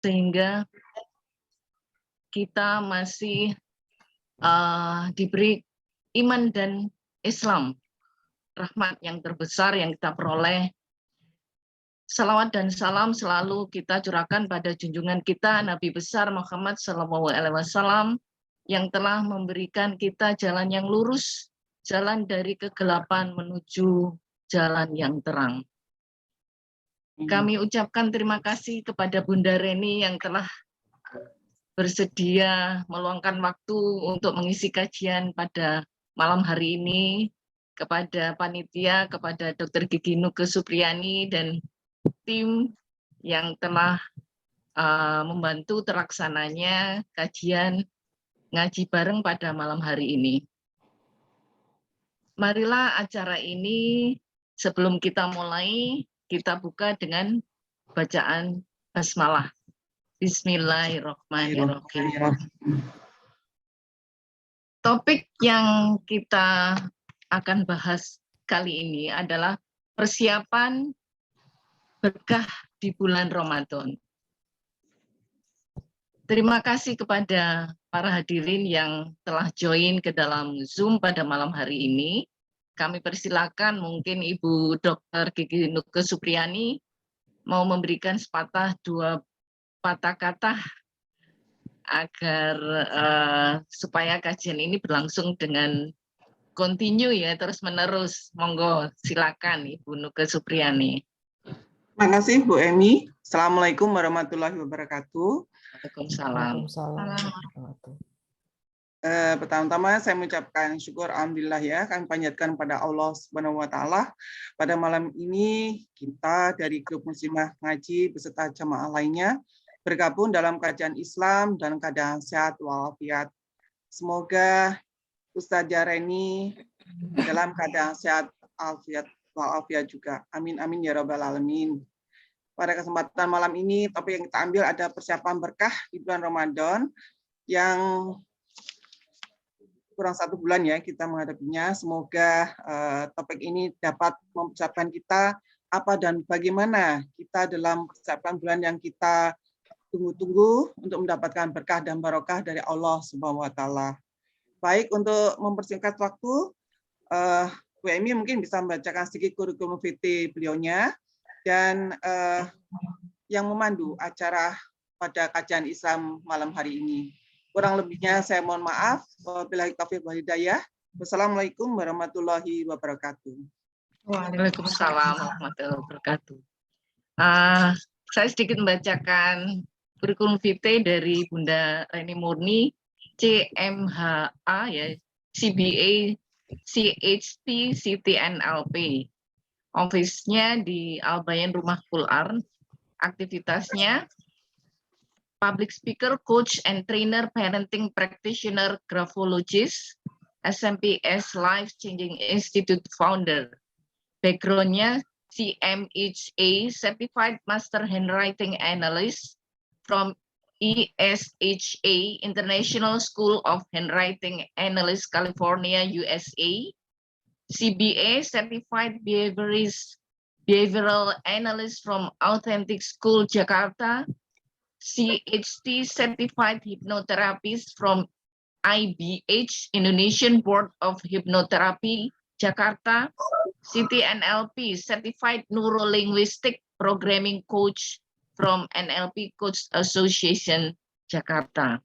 sehingga kita masih diberi iman dan Islam, rahmat yang terbesar yang kita peroleh. Salawat dan salam selalu kita curahkan pada junjungan kita Nabi besar Muhammad SAW yang telah memberikan kita jalan yang lurus, jalan dari kegelapan menuju jalan yang terang. Kami ucapkan terima kasih kepada Bunda Reni yang telah bersedia meluangkan waktu untuk mengisi kajian pada malam hari ini, kepada panitia, kepada Dr. Gigi Nuke Supriyani dan tim yang telah membantu terlaksananya kajian ngaji bareng pada malam hari ini. Marilah acara ini sebelum kita mulai, kita buka dengan bacaan basmalah. Bismillahirrahmanirrahim. Topik yang kita akan bahas kali ini adalah persiapan berkah di bulan Ramadan. Terima kasih kepada para hadirin yang telah join ke dalam Zoom pada malam hari ini. Kami persilakan mungkin Ibu Dr. Gigi Nuke Supriyani mau memberikan sepatah dua patah kata agar supaya kajian ini berlangsung dengan continue ya, terus menerus. Monggo, silakan Ibu Nuke Supriyani. Terima kasih Bu Emi. Assalamualaikum warahmatullahi wabarakatuh. Waalaikumsalam. Pertama-tama saya mengucapkan syukur alhamdulillah ya, kami panjatkan pada Allah Subhanahu wa taala. Pada malam ini kita dari grup Muslimah Ngaji beserta jamaah lainnya bergabung dalam kajian Islam dan keadaan sehat walafiat. Semoga Ustazah Reni dalam keadaan sehat walafiat juga. Amin amin ya rabbal alamin. Pada kesempatan malam ini topik yang kita ambil ada persiapan berkah di bulan Ramadan yang kurang 1 bulan ya kita menghadapinya. Semoga topik ini dapat mempersiapkan kita apa dan bagaimana kita dalam persiapan bulan yang kita tunggu-tunggu untuk mendapatkan berkah dan barokah dari Allah Subhanahu wa taala. Baik, untuk mempersingkat waktu, Bu Emi mungkin bisa membacakan sedikit kurikulum vitae beliaunya dan yang memandu acara pada kajian Islam malam hari ini. Kurang lebihnya saya mohon maaf. Wabillahi taufiq wal hidayah. Wassalamualaikum warahmatullahi wabarakatuh. Waalaikumsalam warahmatullahi wabarakatuh. Saya sedikit membacakan kurikulum vitae dari Bunda Reni Murni, CMHA ya, CBA, CHT, CTNLP. Office-nya di Al-Bayan Rumah Qul-Ar. Aktivitasnya public speaker, coach, and trainer, parenting practitioner, graphologist, SMPS Life Changing Institute founder. Background-nya CMHA, Certified Master Handwriting Analyst from ESHA, International School of Handwriting Analyst, California, USA. CBA, Certified Behavioral Analyst from Authentic School, Jakarta. CHT, Certified Hypnotherapist from IBH, Indonesian Board of Hypnotherapy, Jakarta. CTNLP, Certified Neurolinguistic Programming Coach from NLP Coach Association, Jakarta.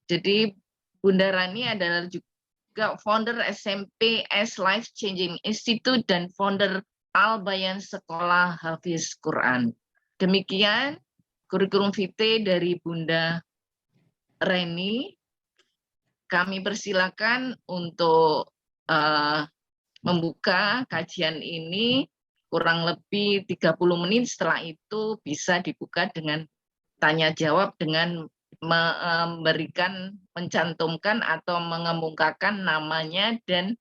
Jadi Bunda Rani adalah juga founder SMPS Life Changing Institute dan founder Al-Bayan Sekolah Hafiz Quran. Demikian kurikulum vitae dari Bunda Reni. Kami persilakan untuk membuka kajian ini kurang lebih 30 menit. Setelah itu bisa dibuka dengan tanya jawab dengan mencantumkan atau mengemukakan namanya dan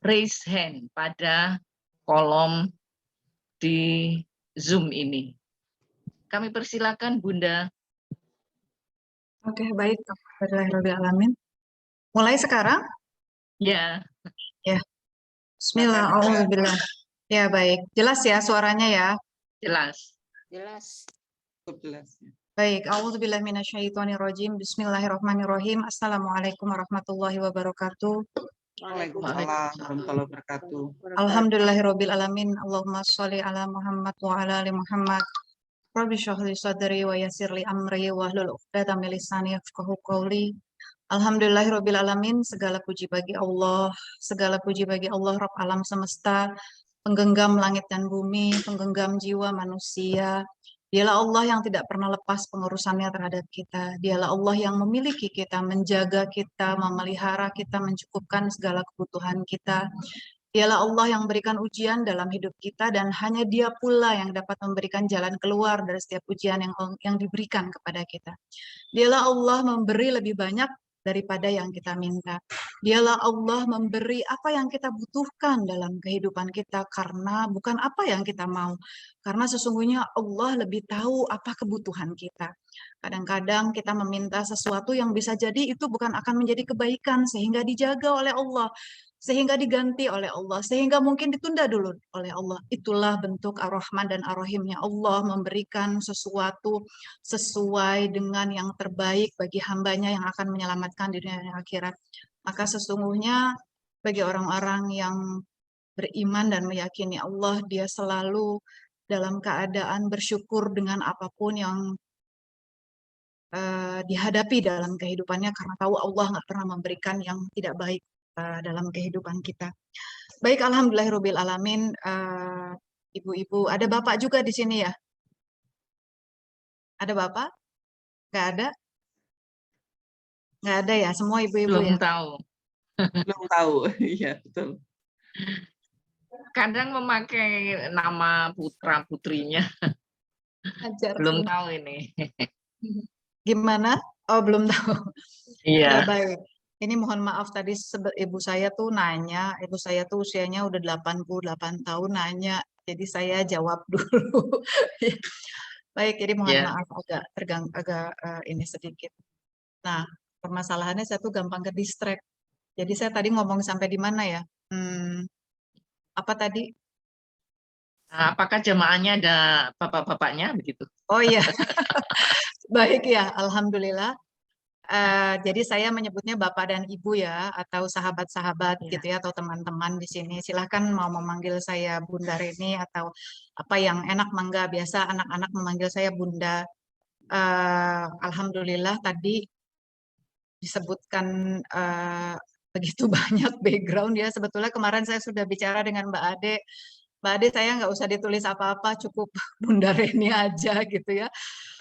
raise hand pada kolom di Zoom ini. Kami persilakan Bunda. Oke, baik. Alhamdulillahirrahmanirrahim. Mulai sekarang? Ya. Ya. Bismillahirrahmanirrahim. Ya, baik. Jelas ya suaranya ya? Jelas. Jelas. cukup jelas. Baik, a'udzubillahi minasyaitonirrajim. Bismillahirrahmanirrahim. Assalamualaikum warahmatullahi wabarakatuh. Waalaikumsalam warahmatullahi wabarakatuh. Alhamdulillahirabbil alamin. Allahumma sholli ala Muhammad wa ala ali Muhammad. Rabbi shrah li sadri wa yassir li amri wahlul 'uqdatam min lisani yafqahu qawli. Alhamdulillahirabbil alamin. Segala puji bagi Allah, segala puji bagi Allah Rabb alam semesta, penggenggam langit dan bumi, penggenggam jiwa manusia. Dialah Allah yang tidak pernah lepas pengurusannya terhadap kita. Dialah Allah yang memiliki kita, menjaga kita, memelihara kita, mencukupkan segala kebutuhan kita. Dialah Allah yang memberikan ujian dalam hidup kita dan hanya Dia pula yang dapat memberikan jalan keluar dari setiap ujian yang diberikan kepada kita. Dialah Allah memberi lebih banyak daripada yang kita minta. Dialah Allah memberi apa yang kita butuhkan dalam kehidupan kita karena bukan apa yang kita mau. Karena sesungguhnya Allah lebih tahu apa kebutuhan kita. Kadang-kadang kita meminta sesuatu yang bisa jadi itu bukan akan menjadi kebaikan sehingga dijaga oleh Allah, sehingga diganti oleh Allah, sehingga mungkin ditunda dulu oleh Allah. Itulah bentuk Ar-Rahman dan Ar-Rahimnya Allah memberikan sesuatu sesuai dengan yang terbaik bagi hambanya yang akan menyelamatkan di dunia dan akhirat. Maka sesungguhnya bagi orang-orang yang beriman dan meyakini Allah, dia selalu dalam keadaan bersyukur dengan apapun yang dihadapi dalam kehidupannya karena tahu Allah nggak pernah memberikan yang tidak baik dalam kehidupan kita. Baik, alhamdulillahirabbil alamin. Ibu-ibu, ada Bapak juga di sini ya? Ada Bapak? Nggak ada? Nggak ada ya, semua ibu-ibu Belum ya? tahu. Belum tahu, iya betul. Kadang memakai nama putra putrinya. Ajar. Belum tahu ini. Gimana? Oh, belum tahu. Iya. Ya, baik. Ini mohon maaf tadi ibu saya tuh nanya, ibu saya tuh usianya udah 88 tahun nanya, jadi saya jawab dulu. Baik, jadi mohon Ya. maaf agak ini sedikit. Nah, permasalahannya saya tuh gampang ke distract. Jadi saya tadi ngomong sampai di mana ya? Apa tadi? Apakah jemaahnya ada bapak-bapaknya begitu? Oh iya, baik ya, alhamdulillah. Jadi saya menyebutnya Bapak dan Ibu ya, atau sahabat-sahabat Ya. gitu ya, atau teman-teman di sini. Silahkan mau memanggil saya Bunda Reni atau apa yang enak mangga. Biasa anak-anak memanggil saya Bunda. Alhamdulillah tadi disebutkan begitu banyak background ya. Sebetulnya kemarin saya sudah bicara dengan Mbak Ade. Mbak Ade saya nggak usah ditulis apa-apa, cukup Bunda Reni aja gitu ya.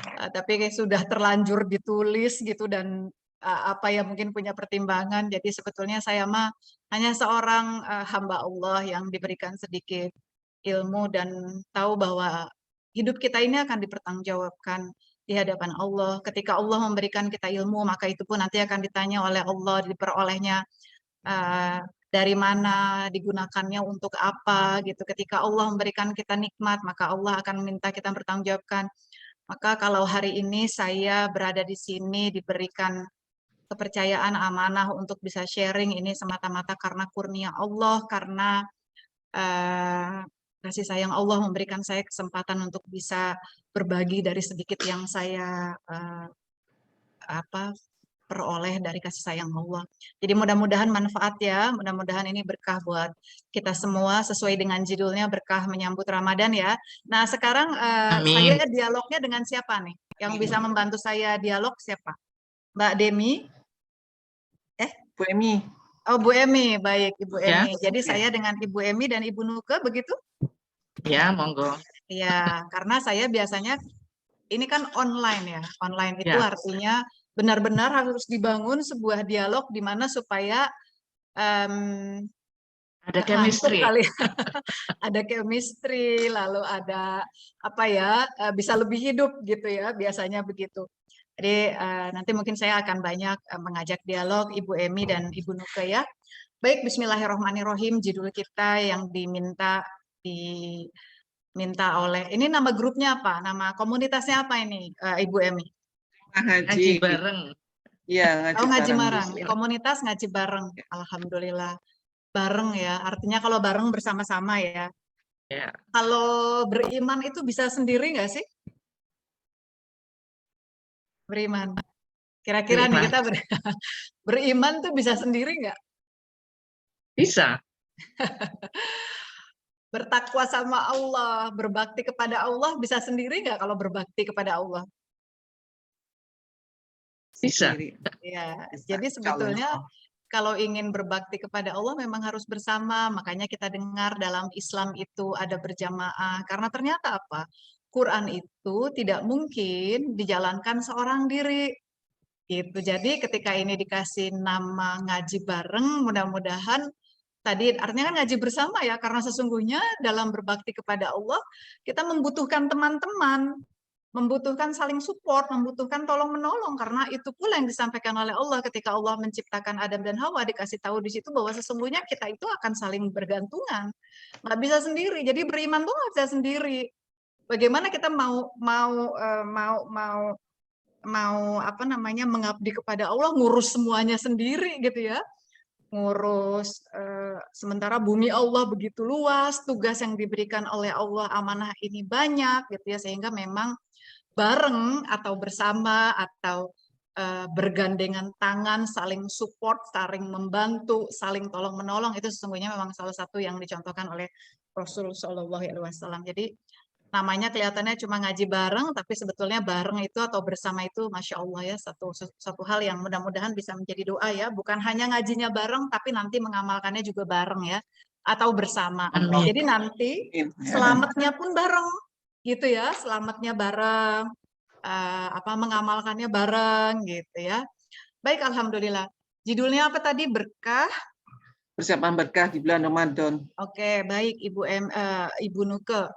Tapi sudah terlanjur ditulis gitu dan apa ya mungkin punya pertimbangan. Jadi sebetulnya saya mah hanya seorang hamba Allah yang diberikan sedikit ilmu dan tahu bahwa hidup kita ini akan dipertanggungjawabkan di hadapan Allah. Ketika Allah memberikan kita ilmu, maka itu pun nanti akan ditanya oleh Allah, diperolehnya dari mana, digunakannya untuk apa gitu. Ketika Allah memberikan kita nikmat, maka Allah akan minta kita bertanggungjawabkan. Maka kalau hari ini saya berada di sini diberikan kepercayaan amanah untuk bisa sharing ini semata-mata karena kurnia Allah, karena kasih sayang Allah memberikan saya kesempatan untuk bisa berbagi dari sedikit yang saya peroleh dari kasih sayang Allah. Jadi mudah-mudahan manfaat ya, mudah-mudahan ini berkah buat kita semua sesuai dengan judulnya berkah menyambut Ramadan ya. Nah sekarang Amin. saya dialognya dengan siapa nih? Yang bisa membantu saya dialog siapa? Mbak Demi? Bu Emi. Oh Bu Emi, baik Ibu Ya. Emi. Jadi saya dengan Ibu Emi dan Ibu Nuke begitu? Ya, monggo. Ya, karena saya biasanya ini kan online ya. Online itu Ya. artinya benar-benar harus dibangun sebuah dialog di mana supaya Ada chemistry. kali. Ada chemistry, lalu ada apa ya, bisa lebih hidup gitu ya, biasanya begitu. Jadi nanti mungkin saya akan banyak mengajak dialog Ibu Emi dan Ibu Nuke ya. Baik, bismillahirrahmanirrahim. Judul kita yang diminta oleh, ini nama grupnya apa? Nama komunitasnya apa ini, Ibu Emi? Ngaji bareng. Iya, ngaji bareng. Komunitas ngaji bareng. Alhamdulillah. Bareng ya, artinya kalau bareng bersama-sama ya. Ya. Kalau beriman itu bisa sendiri nggak sih? Beriman. Kira-kira nih Beriman. kita beriman tuh bisa sendiri nggak? Bisa. Bertakwa sama Allah, berbakti kepada Allah bisa sendiri nggak kalau berbakti kepada Allah? Bisa. Sendiri. Ya, Bisa, jadi insya Allah. sebetulnya kalau ingin berbakti kepada Allah memang harus bersama. Makanya kita dengar dalam Islam itu ada berjamaah. Karena ternyata apa? Quran itu tidak mungkin dijalankan seorang diri. Gitu. Jadi ketika ini dikasih nama ngaji bareng, mudah-mudahan tadi artinya kan ngaji bersama ya, karena sesungguhnya dalam berbakti kepada Allah kita membutuhkan teman-teman, membutuhkan saling support, membutuhkan tolong-menolong, karena itu pula yang disampaikan oleh Allah ketika Allah menciptakan Adam dan Hawa, dikasih tahu di situ bahwa sesungguhnya kita itu akan saling bergantungan, nggak bisa sendiri. Jadi beriman tuh nggak bisa sendiri. Bagaimana kita mau apa namanya mengabdi kepada Allah, ngurus semuanya sendiri gitu ya, ngurus sementara bumi Allah begitu luas, tugas yang diberikan oleh Allah amanah ini banyak gitu ya, sehingga memang bareng atau bersama atau bergandengan tangan, saling support, saling membantu, saling tolong menolong, itu sesungguhnya memang salah satu yang dicontohkan oleh Rasul Shallallahu Alaihi Wasallam. Jadi namanya kelihatannya cuma ngaji bareng, tapi sebetulnya bareng itu atau bersama itu, masya Allah ya, satu hal yang mudah-mudahan bisa menjadi doa ya, bukan hanya ngajinya bareng, tapi nanti mengamalkannya juga bareng ya, atau bersama. Amin. Jadi nanti selamatnya pun bareng, gitu ya, selamatnya bareng, mengamalkannya bareng, gitu ya. Baik, alhamdulillah. Judulnya apa tadi? Berkah. Persiapan berkah di bulan Ramadan. Oke, baik Ibu Nuke.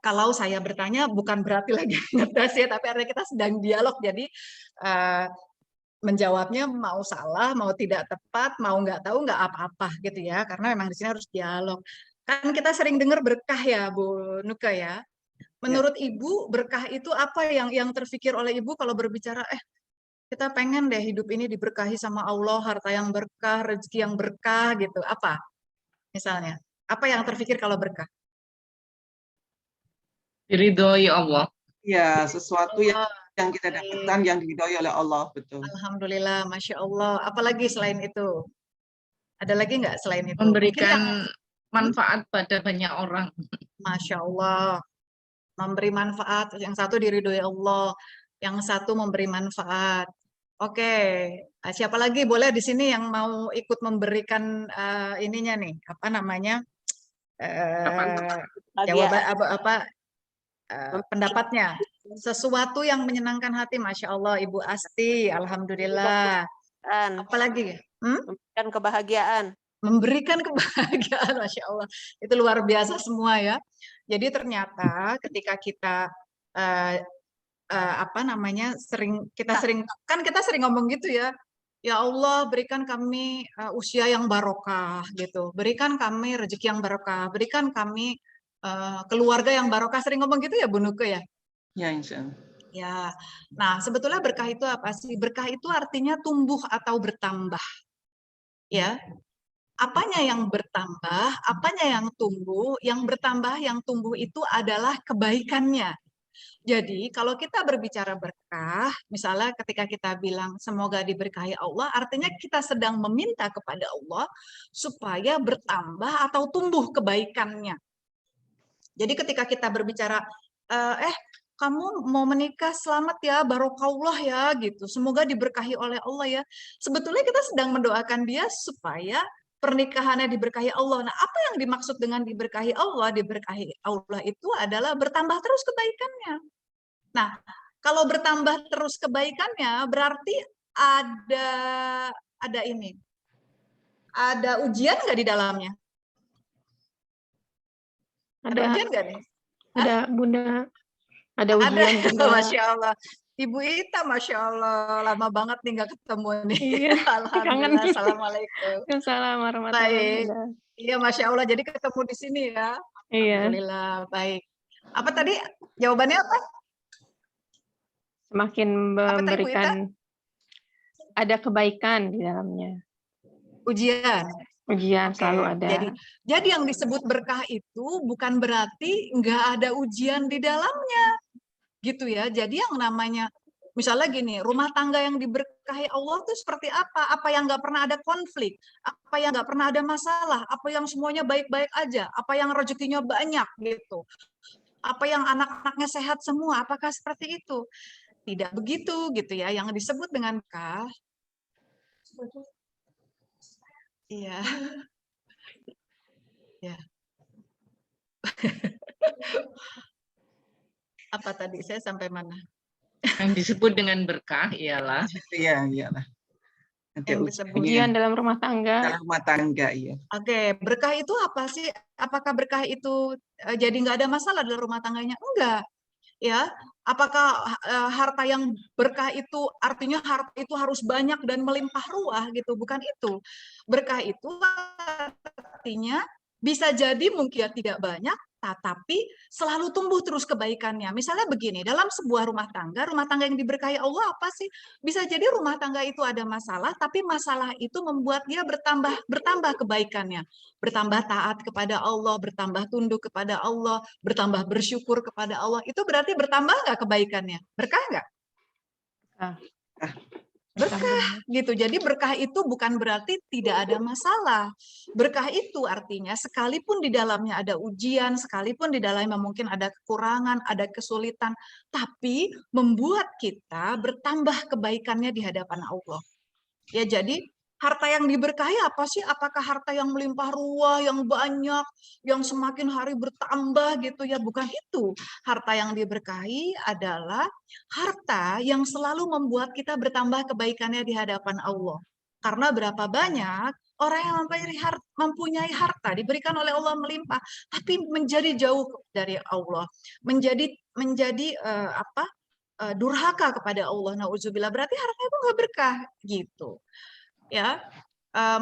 Kalau saya bertanya bukan berarti lagi ngetes ya, tapi artinya kita sedang dialog, jadi menjawabnya mau salah, mau tidak tepat, mau nggak tahu nggak apa-apa gitu ya, karena memang di sini harus dialog. Kan kita sering dengar berkah ya, Bu Nuka ya. Menurut Ibu berkah itu apa yang terfikir oleh Ibu kalau berbicara kita pengen deh hidup ini diberkahi sama Allah, harta yang berkah, rezeki yang berkah gitu. Apa? Misalnya, apa yang terfikir kalau berkah? Diridhoi Allah. Ya, sesuatu yang kita dapatkan yang diridhoi oleh Allah, betul. Alhamdulillah, Masya Allah. Apalagi selain itu? Ada lagi nggak selain itu? Memberikan manfaat pada banyak orang. Masya Allah. Memberi manfaat. Yang satu diridhoi Allah. Yang satu memberi manfaat. Oke. Siapa lagi boleh di sini yang mau ikut memberikan ininya nih? Apa namanya? Jawaban pendapatnya. Sesuatu yang menyenangkan hati, Masya Allah, Ibu Asti, Alhamdulillah. Apalagi? Memberikan kebahagiaan. Memberikan kebahagiaan, Masya Allah. Itu luar biasa semua ya. Jadi ternyata ketika kita kita sering ngomong gitu ya. Ya Allah, berikan kami usia yang barokah gitu. Berikan kami rezeki yang barokah. Berikan kami keluarga yang barokah. Sering ngomong gitu ya, Bu Nuke ya? Ya, insya Allah. Ya. Nah, sebetulnya berkah itu apa sih? Berkah itu artinya tumbuh atau bertambah. Ya. Apanya yang bertambah, apanya yang tumbuh? Yang bertambah, yang tumbuh itu adalah kebaikannya. Jadi kalau kita berbicara berkah, misalnya ketika kita bilang semoga diberkahi Allah, artinya kita sedang meminta kepada Allah supaya bertambah atau tumbuh kebaikannya. Jadi ketika kita berbicara, kamu mau menikah, selamat ya, barokallah ya, gitu. Semoga diberkahi oleh Allah ya. Sebetulnya kita sedang mendoakan dia supaya pernikahannya diberkahi Allah. Nah, apa yang dimaksud dengan diberkahi Allah? Diberkahi Allah itu adalah bertambah terus kebaikannya. Nah, kalau bertambah terus kebaikannya, berarti ada ini. Ada ujian nggak di dalamnya? Ada ujian nggak nih? Ada Bunda. Ada ujian juga. Masya Allah. Ibu Ita, Masya Allah, lama banget nih nggak ketemu nih. Iya, Alhamdulillah, assalamualaikum. Assalamualaikum warahmatullahi wabarakatuh. Iya, Masya Allah, jadi ketemu di sini ya. Iya. Alhamdulillah, baik. Apa tadi jawabannya apa? Semakin memberikan, ada kebaikan di dalamnya. Ujian. Ujian selalu ada. Jadi yang disebut berkah itu bukan berarti nggak ada ujian di dalamnya. Gitu ya. Jadi yang namanya Misalnya gini, rumah tangga yang diberkahi Allah itu seperti apa? Apa yang nggak pernah ada konflik? Apa yang nggak pernah ada masalah? Apa yang semuanya baik-baik aja? Apa yang rezekinya banyak gitu? Apa yang anak-anaknya sehat semua? Apakah seperti itu? Tidak begitu gitu ya. Yang disebut dengan berkah. Iya. Ya. Apa tadi? Saya sampai mana? Yang disebut dengan berkah ialah Iya, iyalah. Ada Yang ujiannya Ujian dalam rumah tangga. dalam rumah tangga, iya. Oke, berkah itu apa sih? Apakah berkah itu jadi nggak ada masalah dalam rumah tangganya? Enggak, ya. Apakah harta yang berkah itu artinya harta itu harus banyak dan melimpah ruah gitu? Bukan itu. Berkah itu artinya bisa jadi mungkin tidak banyak, tetapi selalu tumbuh terus kebaikannya. Misalnya begini, dalam sebuah rumah tangga yang diberkahi Allah apa sih? Bisa jadi rumah tangga itu ada masalah, tapi masalah itu membuat dia bertambah kebaikannya, bertambah taat kepada Allah, bertambah tunduk kepada Allah, bertambah bersyukur kepada Allah. Itu berarti bertambah nggak kebaikannya? Berkah nggak? Ah. Berkah gitu. Jadi berkah itu bukan berarti tidak ada masalah. Berkah itu artinya sekalipun di dalamnya ada ujian, sekalipun di dalamnya mungkin ada kekurangan, ada kesulitan, tapi membuat kita bertambah kebaikannya di hadapan Allah. Ya, jadi harta yang diberkahi apa sih? Apakah harta yang melimpah ruah, yang banyak, yang semakin hari bertambah gitu ya? Bukan itu. Harta yang diberkahi adalah harta yang selalu membuat kita bertambah kebaikannya di hadapan Allah. Karena berapa banyak orang yang mempunyai harta diberikan oleh Allah melimpah, tapi menjadi jauh dari Allah, menjadi durhaka kepada Allah. Nauzubillah, berarti hartanya itu nggak berkah gitu. Ya,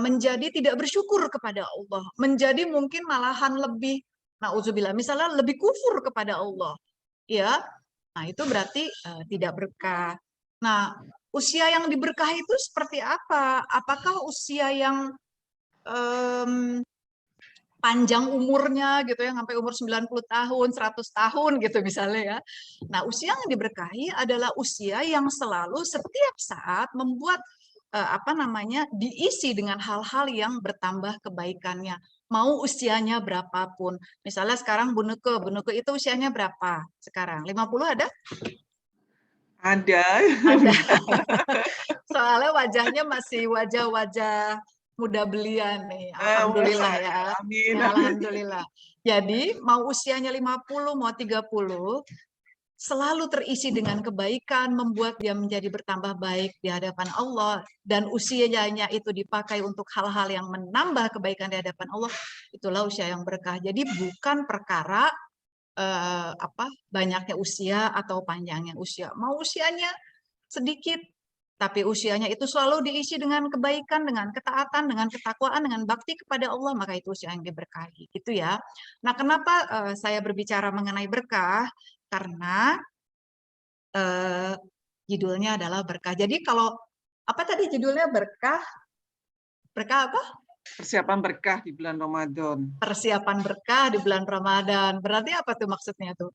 menjadi tidak bersyukur kepada Allah, menjadi mungkin malahan lebih, nauzubillah, misalnya lebih kufur kepada Allah, ya. Nah, itu berarti tidak berkah. Nah, usia yang diberkahi itu seperti apa? Apakah usia yang panjang umurnya gitu ya, sampai umur 90 tahun, 100 tahun gitu misalnya ya. Nah, usia yang diberkahi adalah usia yang selalu setiap saat membuat diisi dengan hal-hal yang bertambah kebaikannya. Mau usianya berapapun. Misalnya sekarang Bu Nuke itu usianya berapa sekarang? 50 ada? Ada. Ada. Soalnya wajahnya masih wajah-wajah muda belia nih. Alhamdulillah ya. Amin. Ya, alhamdulillah. Jadi mau usianya 50, mau 30, selalu terisi dengan kebaikan, membuat dia menjadi bertambah baik di hadapan Allah, dan usianya itu dipakai untuk hal-hal yang menambah kebaikan di hadapan Allah, itulah usia yang berkah. Jadi bukan perkara banyaknya usia atau panjangnya usia. Mau usianya sedikit, tapi usianya itu selalu diisi dengan kebaikan, dengan ketaatan, dengan ketakwaan, dengan bakti kepada Allah, maka itu usia yang diberkahi. Gitu ya. Nah, kenapa saya berbicara mengenai berkah? Karena judulnya adalah berkah. Jadi kalau apa tadi judulnya berkah? Berkah apa? Persiapan berkah di bulan Ramadan. Persiapan berkah di bulan Ramadan. Berarti apa tuh maksudnya tuh?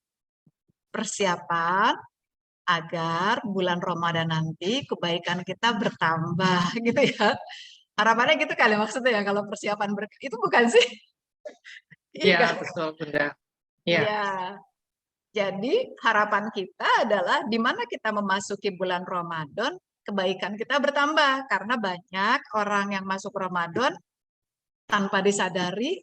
Persiapan agar bulan Ramadan nanti kebaikan kita bertambah gitu ya. Harapannya gitu kali maksudnya ya, kalau persiapan berkah itu bukan sih? ya betul Bunda. Ya. Iya. Jadi harapan kita adalah di mana kita memasuki bulan Ramadan, kebaikan kita bertambah karena banyak orang yang masuk Ramadan tanpa disadari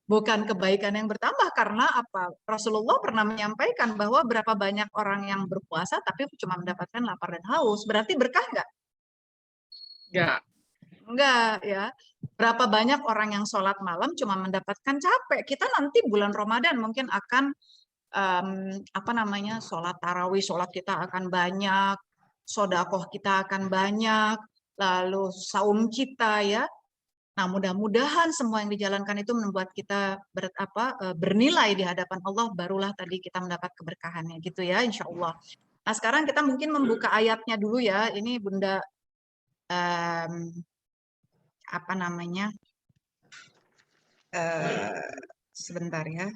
bukan kebaikan yang bertambah karena apa? Rasulullah pernah menyampaikan bahwa berapa banyak orang yang berpuasa tapi cuma mendapatkan lapar dan haus. Berarti berkah nggak? Enggak. Enggak ya. Berapa banyak orang yang sholat malam cuma mendapatkan capek. Kita nanti bulan Ramadan mungkin akan sholat tarawih, sholat kita akan banyak, sodakoh kita akan banyak, lalu saum kita ya. Nah, mudah-mudahan semua yang dijalankan itu membuat kita bernilai di hadapan Allah, barulah tadi kita mendapat keberkahannya gitu ya, insya Allah. Nah, sekarang kita mungkin membuka ayatnya dulu ya. Ini Bunda sebentar ya.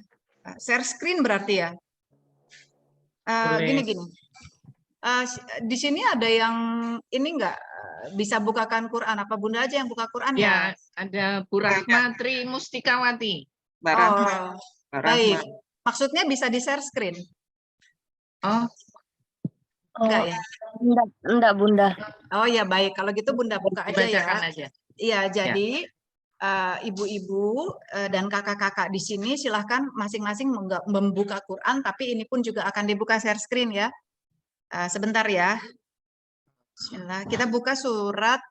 Share screen berarti ya. Gini. Di sini ada yang ini enggak bisa bukakan Quran? Apa Bunda aja yang buka Quran ya? Ya, ada Bu Rahma Tri Mustikawati. Mbak Rahma. Oh, Mbak baik. Rahma. Maksudnya bisa di share screen? Oh, Enggak Oh, ya? enggak Bunda. Oh ya baik. Kalau gitu Bunda buka aja ya. dibacakan aja. Iya, jadi ibu-ibu dan kakak-kakak di sini silahkan masing-masing membuka Quran, tapi ini pun juga akan dibuka share screen ya. Sebentar ya. Bismillah. Kita buka surat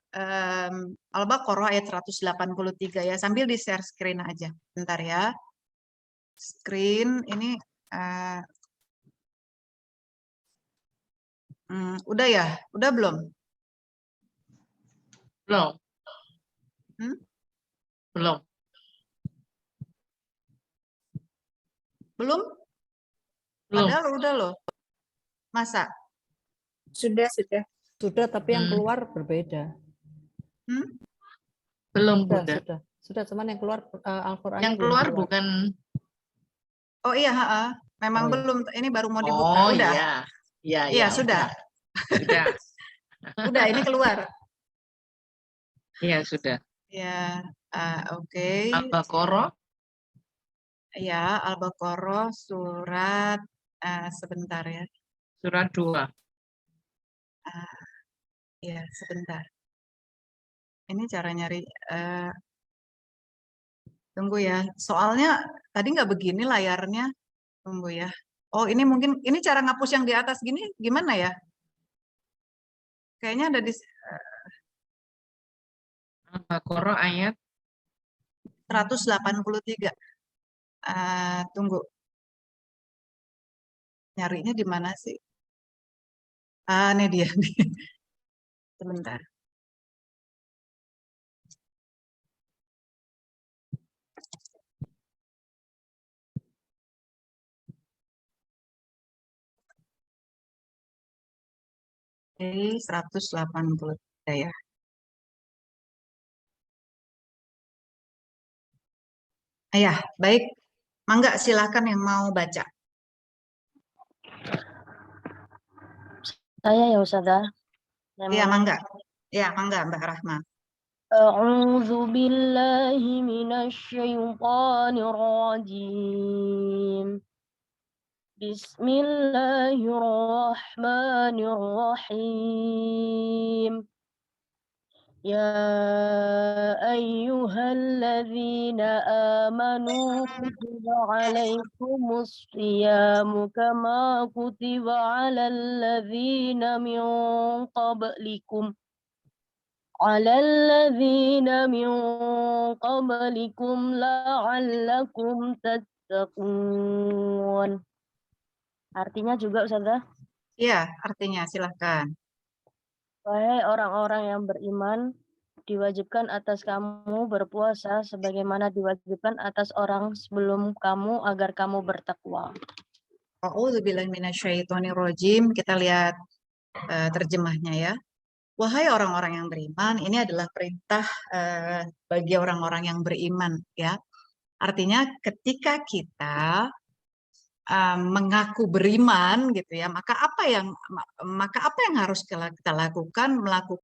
Al-Baqarah ayat 183 ya, sambil di share screen aja. Bentar ya. Screen ini udah ya? Udah belum? Belum. Hmm? Belum. Belum? Belum. Padahal udah loh. Masa? Sudah. Sudah, tapi yang Hmm. keluar berbeda. Belum, Sudah, Bunda. sudah, cuman yang keluar Al-Qur'annya Yang belum keluar bukan. Oh iya, memang Oh, iya. belum. Ini baru mau dibuka. Oh Udah. iya. Iya, Iya, sudah. Sudah. Udah, ini keluar. Iya, sudah. Ya, oke. Al-Baqarah Ya, Al-Baqarah surat sebentar ya. surat 2. Ya, sebentar. Ini cara nyari. Tunggu ya. Soalnya tadi nggak begini layarnya. Tunggu ya. Oh, ini mungkin ini cara ngapus yang di atas gini gimana ya? Kayaknya ada di Al-Baqarah ayat 183. Tunggu. Nyarinya di mana sih? Ini dia. Sebentar. Oke, 183 ya. Ya, baik. Mangga silakan yang mau baca. Saya ya Ustazah. Saya Iya, mulai. mangga. Ya, mangga Mbak Rahma. A'udzu billahi minasyaitonir rajim. Bismillahirrahmanirrahim. Ya ayyuhalladzina amanu kutiba alaikumus shiyamu kama kutiba alal ladzina min qablikum la'allakum tattaqun. Artinya juga Ustazah, Iya, artinya silahkan. wahai orang-orang yang beriman, diwajibkan atas kamu berpuasa sebagaimana diwajibkan atas orang sebelum kamu agar kamu bertakwa. A'udzubillahi minasyaitonirrajim. Kita lihat terjemahnya ya. Wahai orang-orang yang beriman, ini adalah perintah bagi orang-orang yang beriman ya. Artinya ketika kita mengaku beriman gitu ya, maka apa yang harus kita lakukan? Melakukan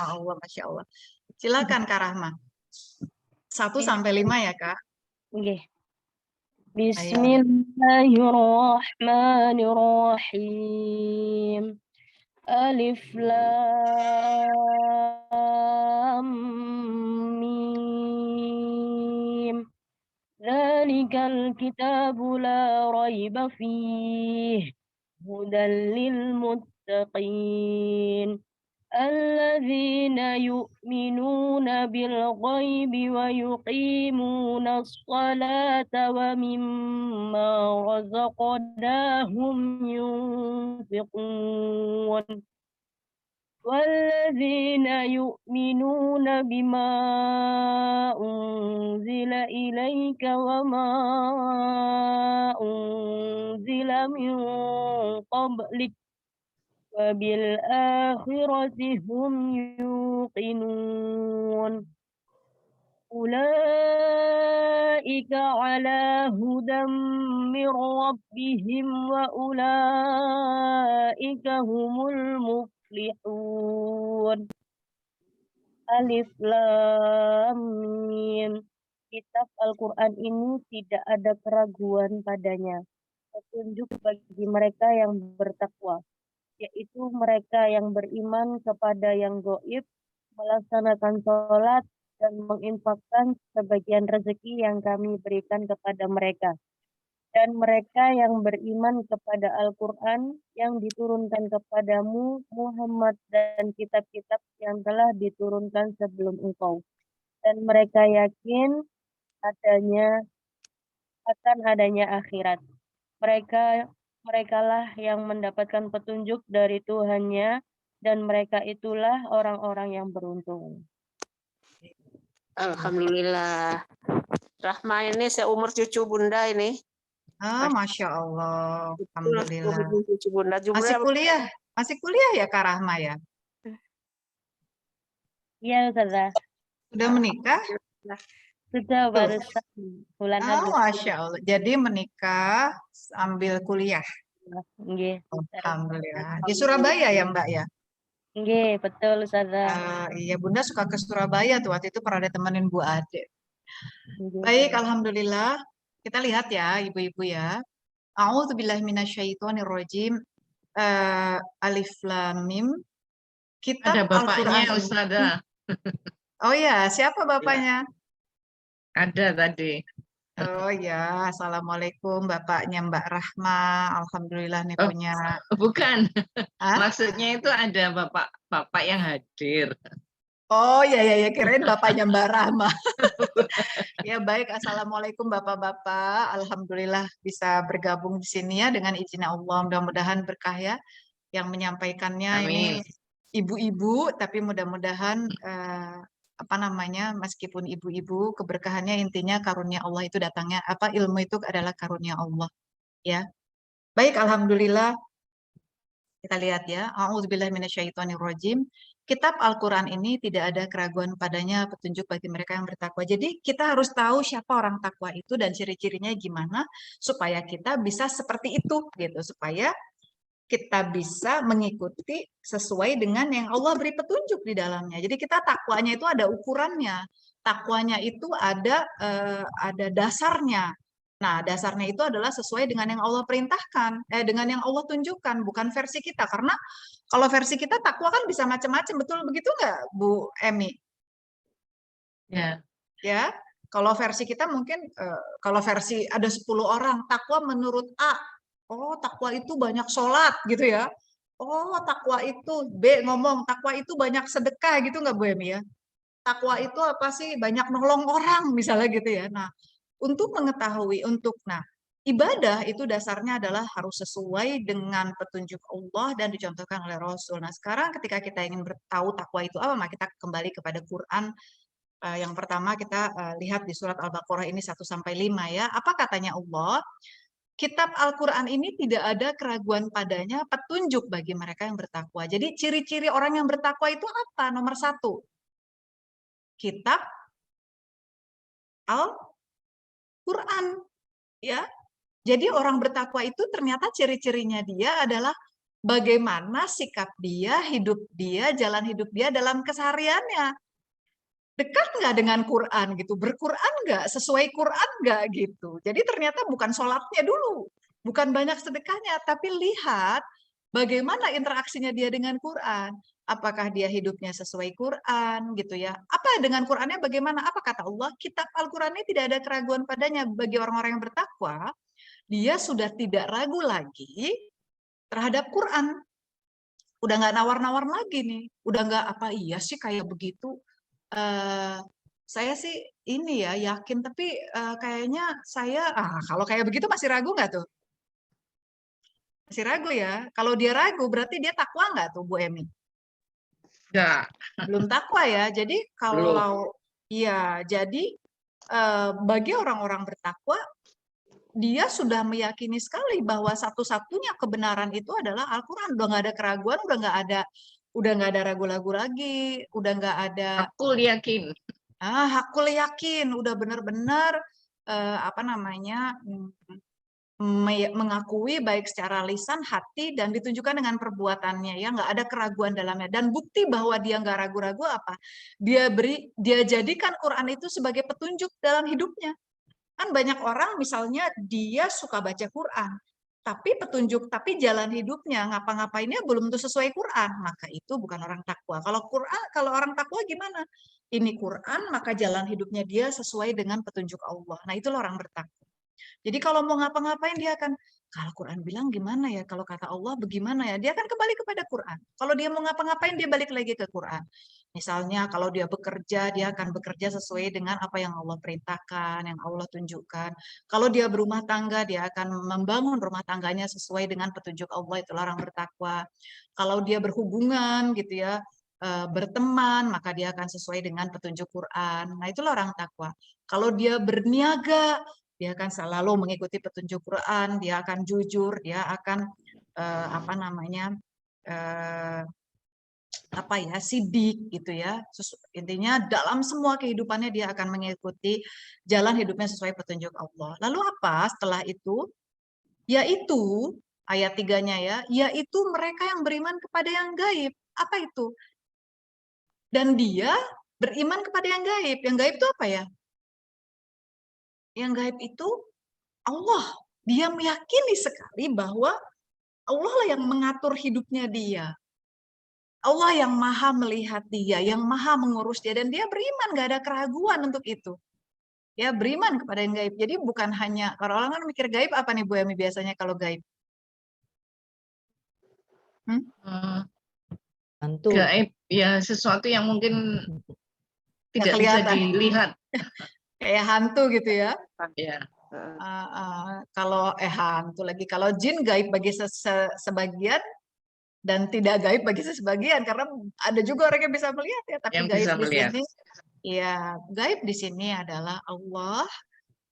sama Allah, Masya Allah. Silakan Kak Rahma. 1 sampai 5 ya Kak. Nggih. Ayo. Bismillahirrahmanirrahim. Alif Lam Mim. Dzalikal kitabu la raiba fihi hudan lil muttaqin. الذين يؤمنون بالغيب ويقيمون الصلاة ومما رزقناهم ينفقون والذين يؤمنون بما أنزل إليك وما أنزل من قبلك وبالآخرة هم يوقنون أولئك على هدى من ربهم وأولئك هم المفلحون Alif Lam Mim. Kitab Al-Quran ini tidak ada keraguan padanya, petunjuk bagi mereka yang bertakwa, yaitu mereka yang beriman kepada yang gaib, melaksanakan sholat, dan menginfakkan sebagian rezeki yang kami berikan kepada mereka. Dan mereka yang beriman kepada Al-Quran yang diturunkan kepadamu, Muhammad, dan kitab-kitab yang telah diturunkan sebelum engkau. Dan mereka yakin adanya akhirat. Merekalah yang mendapatkan petunjuk dari Tuhannya, dan mereka itulah orang-orang yang beruntung. Alhamdulillah. Rahma ini seumur cucu Bunda ini. Masya Allah. Alhamdulillah. Seumur cucu Bunda. Masih kuliah ya Kak Rahma ya? Iya, Ustazah. Sudah menikah? Sudah barusan bulan Agustus. Masya Allah. Jadi menikah sambil kuliah. Nggih. Alhamdulillah. Di Surabaya ya Mbak ya? Nggih, betul Ustazah. Iya, Bunda suka ke Surabaya tuh. Waktu itu pernah temenin Bu Ade. Nggih, Baik, Ustazah. alhamdulillah. Kita lihat ya, ibu-ibu ya. A'udzubillahi minasyaitonirrajim. Alif Lam Mim. Kitab Ada bapaknya, Al-Qur'an. Ustazah. Oh ya, siapa bapaknya? Ada tadi. Oh ya, Assalamualaikum bapaknya Mbak Rahma. Alhamdulillah nih Oh. punya. Bukan. Hah? Maksudnya itu ada bapak yang hadir. Oh ya, kirain bapaknya Mbak Rahma. Ya baik, Assalamualaikum Bapak-Bapak. Alhamdulillah bisa bergabung di sini ya dengan izin Allah. Mudah-mudahan berkah ya yang menyampaikannya. Ini Amin. ibu-ibu, tapi mudah-mudahan meskipun ibu-ibu, keberkahannya intinya karunia Allah itu datangnya, ilmu itu adalah karunia Allah. Ya, baik, alhamdulillah. Kita lihat ya, a'udzubillahi minasyaitonirrajim. Kitab Al-Quran ini tidak ada keraguan padanya, petunjuk bagi mereka yang bertakwa. Jadi kita harus tahu siapa orang takwa itu dan ciri-cirinya gimana supaya kita bisa seperti itu gitu, supaya kita bisa mengikuti sesuai dengan yang Allah beri petunjuk di dalamnya. Jadi kita takwanya itu ada ukurannya. Takwanya itu ada dasarnya. Nah, dasarnya itu adalah sesuai dengan yang Allah perintahkan, dengan yang Allah tunjukkan, bukan versi kita. Karena kalau versi kita takwa kan bisa macam-macam, betul begitu nggak, Bu Emi? Ya. Ya, kalau versi kita mungkin, kalau versi ada 10 orang, takwa menurut A, oh takwa itu banyak sholat gitu ya. Oh takwa itu, B ngomong, takwa itu banyak sedekah gitu nggak Bu Emi ya? Takwa itu apa sih? Banyak nolong orang misalnya gitu ya. Nah, untuk mengetahui, ibadah itu dasarnya adalah harus sesuai dengan petunjuk Allah dan dicontohkan oleh Rasul. Nah, sekarang ketika kita ingin tahu takwa itu apa, maka kita kembali kepada Quran. Yang pertama kita lihat di surat Al-Baqarah ini 1-5 ya. Apa katanya Allah? Kitab Al-Quran ini tidak ada keraguan padanya, petunjuk bagi mereka yang bertakwa. Jadi ciri-ciri orang yang bertakwa itu apa? Nomor 1. Kitab Al-Quran. Ya. Jadi orang bertakwa itu ternyata ciri-cirinya dia adalah bagaimana sikap dia, hidup dia, jalan hidup dia dalam kesehariannya. Dekat nggak dengan Quran gitu, berquran nggak, sesuai Quran nggak gitu. Jadi ternyata bukan sholatnya dulu, bukan banyak sedekahnya, tapi lihat bagaimana interaksinya dia dengan Quran. Apakah dia hidupnya sesuai Quran gitu ya? Apa dengan Qurannya bagaimana? Apa kata Allah? Kitab Al-Quran ini tidak ada keraguan padanya bagi orang-orang yang bertakwa. Dia sudah tidak ragu lagi terhadap Quran. Udah nggak nawar-nawar lagi nih. Udah nggak apa iya sih kayak begitu. Saya sih ini ya yakin, tapi kayaknya saya kalau kayak begitu masih ragu nggak tuh? Masih ragu ya. Kalau dia ragu berarti dia takwa nggak tuh Bu Emi? Enggak, Belum takwa ya. Jadi belum. kalau iya, jadi bagi orang-orang bertakwa dia sudah meyakini sekali bahwa satu-satunya kebenaran itu adalah Al-Quran. Udah nggak ada keraguan, udah nggak ada ragu-ragu lagi, udah nggak ada Aku yakin. hakul yakin, udah benar-benar apa namanya mengakui baik secara lisan, hati, dan ditunjukkan dengan perbuatannya ya, nggak ada keraguan dalamnya. Dan bukti bahwa dia nggak ragu-ragu apa? Dia jadikan Quran itu sebagai petunjuk dalam hidupnya. Kan banyak orang misalnya dia suka baca Quran, tapi jalan hidupnya ngapa-ngapainnya belum tentu sesuai Quran, maka itu bukan orang takwa. Kalau orang takwa gimana? Ini Quran, maka jalan hidupnya dia sesuai dengan petunjuk Allah. Nah, itulah orang bertakwa. Jadi kalau mau ngapa-ngapain dia akan, kalau Quran bilang gimana ya, kalau kata Allah bagaimana ya, dia akan kembali kepada Quran. Kalau dia mau ngapa-ngapain dia balik lagi ke Quran. Misalnya kalau dia bekerja, dia akan bekerja sesuai dengan apa yang Allah perintahkan, yang Allah tunjukkan. Kalau dia berumah tangga, dia akan membangun rumah tangganya sesuai dengan petunjuk Allah, itulah orang bertakwa. Kalau dia berhubungan gitu ya, berteman, maka dia akan sesuai dengan petunjuk Quran. Nah, itulah orang takwa. Kalau dia berniaga, dia akan selalu mengikuti petunjuk Quran, dia akan jujur, dia akan apa namanya sidik gitu ya. Intinya dalam semua kehidupannya dia akan mengikuti jalan hidupnya sesuai petunjuk Allah. Lalu apa setelah itu? Yaitu ayat 3-nya ya, yaitu mereka yang beriman kepada yang gaib. Apa itu? Dan dia beriman kepada yang gaib. Yang gaib itu apa ya? Yang gaib itu Allah. Dia meyakini sekali bahwa Allah lah yang mengatur hidupnya dia. Allah yang maha melihat dia, yang maha mengurus dia, dan dia beriman, gak ada keraguan untuk itu. Ya, beriman kepada yang gaib. Jadi bukan hanya, orang kan mikir gaib apa nih Bu Emi biasanya kalau gaib? Hantu. Gaib ya sesuatu yang mungkin tidak bisa dilihat. Kayak hantu gitu ya. Ya. Kalau hantu lagi, kalau jin gaib bagi sebagian dan tidak gaib bagi sebagian, karena ada juga orang yang bisa melihat ya, tapi Yang gaib bisa di melihat. sini ya, gaib di sini adalah Allah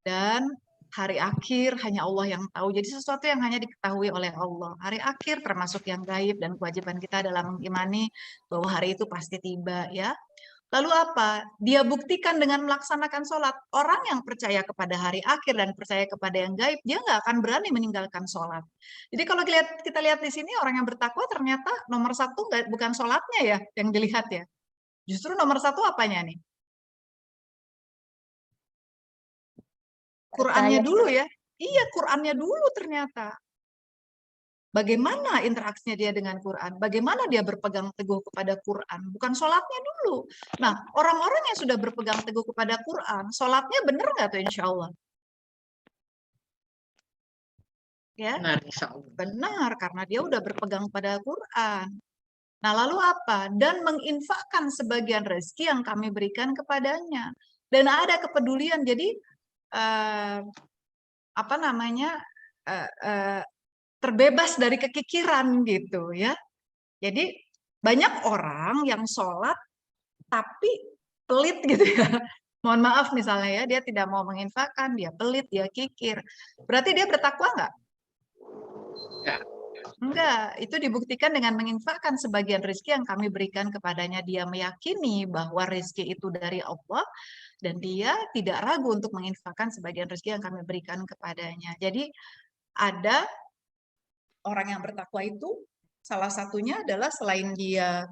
dan hari akhir hanya Allah yang tahu. Jadi sesuatu yang hanya diketahui oleh Allah. Hari akhir termasuk yang gaib, dan kewajiban kita dalam mengimani bahwa hari itu pasti tiba ya. Lalu apa? Dia buktikan dengan melaksanakan sholat. Orang yang percaya kepada hari akhir dan percaya kepada yang gaib, dia nggak akan berani meninggalkan sholat. Jadi kalau kita lihat di sini, orang yang bertakwa ternyata nomor satu bukan sholatnya ya yang dilihat ya. Justru nomor satu apanya nih? Qurannya dulu ya. Iya, Qurannya dulu ternyata. Bagaimana interaksinya dia dengan Quran? Bagaimana dia berpegang teguh kepada Quran? Bukan sholatnya dulu. Nah, orang-orang yang sudah berpegang teguh kepada Quran, sholatnya benar nggak tuh insya Allah? Ya, Benar, insya Allah. benar, karena dia udah berpegang pada Quran. Nah, lalu apa? Dan menginfakkan sebagian rezeki yang kami berikan kepadanya. Dan ada kepedulian. Jadi, apa namanya, terbebas dari kekikiran gitu ya. Jadi banyak orang yang sholat tapi pelit gitu ya. Mohon maaf misalnya ya, dia tidak mau menginfakkan, dia pelit, dia kikir. Berarti dia bertakwa nggak? Enggak, itu dibuktikan dengan menginfakkan sebagian rezeki yang kami berikan kepadanya. Dia meyakini bahwa rezeki itu dari Allah, dan dia tidak ragu untuk menginfakkan sebagian rezeki yang kami berikan kepadanya. Jadi ada orang yang bertakwa itu Salah satunya adalah selain dia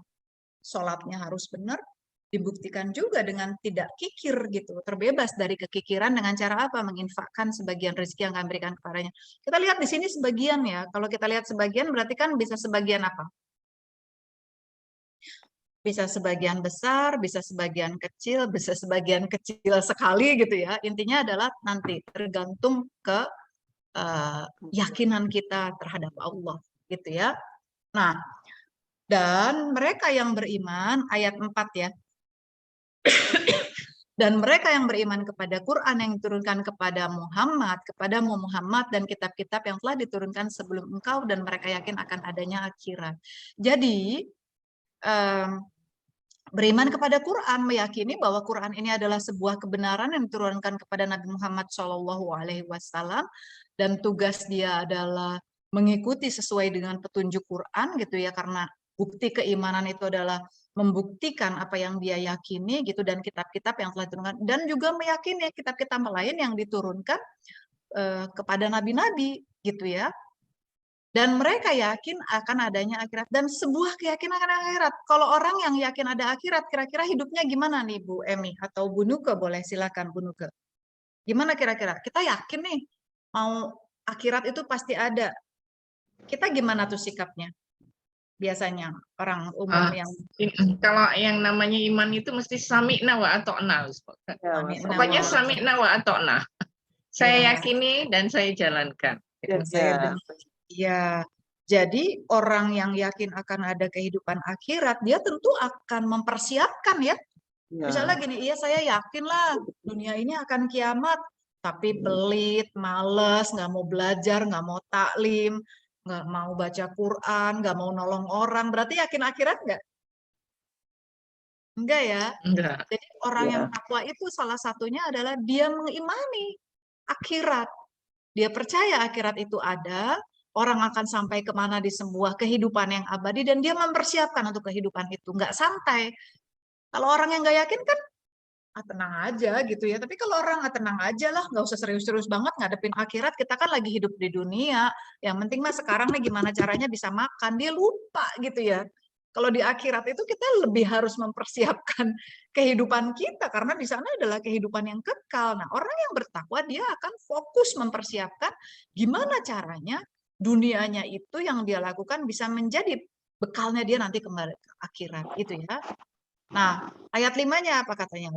sholatnya harus benar, dibuktikan juga dengan tidak kikir gitu, terbebas dari kekikiran dengan cara apa? Menginfakkan sebagian rezeki yang kami berikan kepadanya. Kita lihat di sini sebagian ya. Kalau kita lihat sebagian berarti kan bisa sebagian apa? Bisa sebagian besar, bisa sebagian kecil, bisa sebagian kecil sekali gitu ya. Intinya adalah nanti tergantung ke yakinan kita terhadap Allah gitu ya. Nah, dan mereka yang beriman ayat 4 ya. Dan mereka yang beriman kepada Quran yang diturunkan kepadamu Muhammad dan kitab-kitab yang telah diturunkan sebelum engkau dan mereka yakin akan adanya akhirat. Jadi beriman kepada Quran meyakini bahwa Quran ini adalah sebuah kebenaran yang diturunkan kepada Nabi Muhammad SAW dan tugas dia adalah mengikuti sesuai dengan petunjuk Quran gitu ya, karena bukti keimanan itu adalah membuktikan apa yang dia yakini gitu, dan kitab-kitab yang telah diturunkan, dan juga meyakini kitab-kitab lain yang diturunkan kepada nabi-nabi gitu ya. Dan mereka yakin akan adanya akhirat, dan sebuah keyakinan akan akhirat. Kalau orang yang yakin ada akhirat, kira-kira hidupnya gimana nih Bu Emi atau Bu Nuke? Boleh silakan Bu Nuke. Gimana kira-kira? Kita yakin nih mau akhirat itu pasti ada. Kita gimana tuh sikapnya? Biasanya orang umum yang Kalau yang namanya iman itu mesti sami'na wa ata'na. Pokoknya sami'na wa ata'na. Saya yakini dan saya jalankan. Ya, jadi orang yang yakin akan ada kehidupan akhirat, dia tentu akan mempersiapkan ya. Misalnya gini, iya saya yakin lah dunia ini akan kiamat, tapi pelit, males, nggak mau belajar, nggak mau taklim, nggak mau baca Quran, nggak mau nolong orang, berarti yakin akhirat nggak? Enggak ya? Enggak. Jadi orang yang takwa itu salah satunya adalah dia mengimani akhirat. Dia percaya akhirat itu ada, orang akan sampai kemana di sebuah kehidupan yang abadi, dan dia mempersiapkan untuk kehidupan itu. Nggak santai. Kalau orang yang nggak yakin kan, tenang aja gitu ya. Tapi kalau orang tenang aja lah, nggak usah serius-serius banget ngadepin akhirat, kita kan lagi hidup di dunia. Yang penting mah sekarang nih gimana caranya bisa makan. Dia lupa gitu ya. Kalau di akhirat itu kita lebih harus mempersiapkan kehidupan kita, karena di sana adalah kehidupan yang kekal. Nah, orang yang bertakwa dia akan fokus mempersiapkan gimana caranya dunianya itu yang dia lakukan bisa menjadi bekalnya dia nanti kembali ke akhirat gitu ya. Nah, ayat 5-nya apa katanya?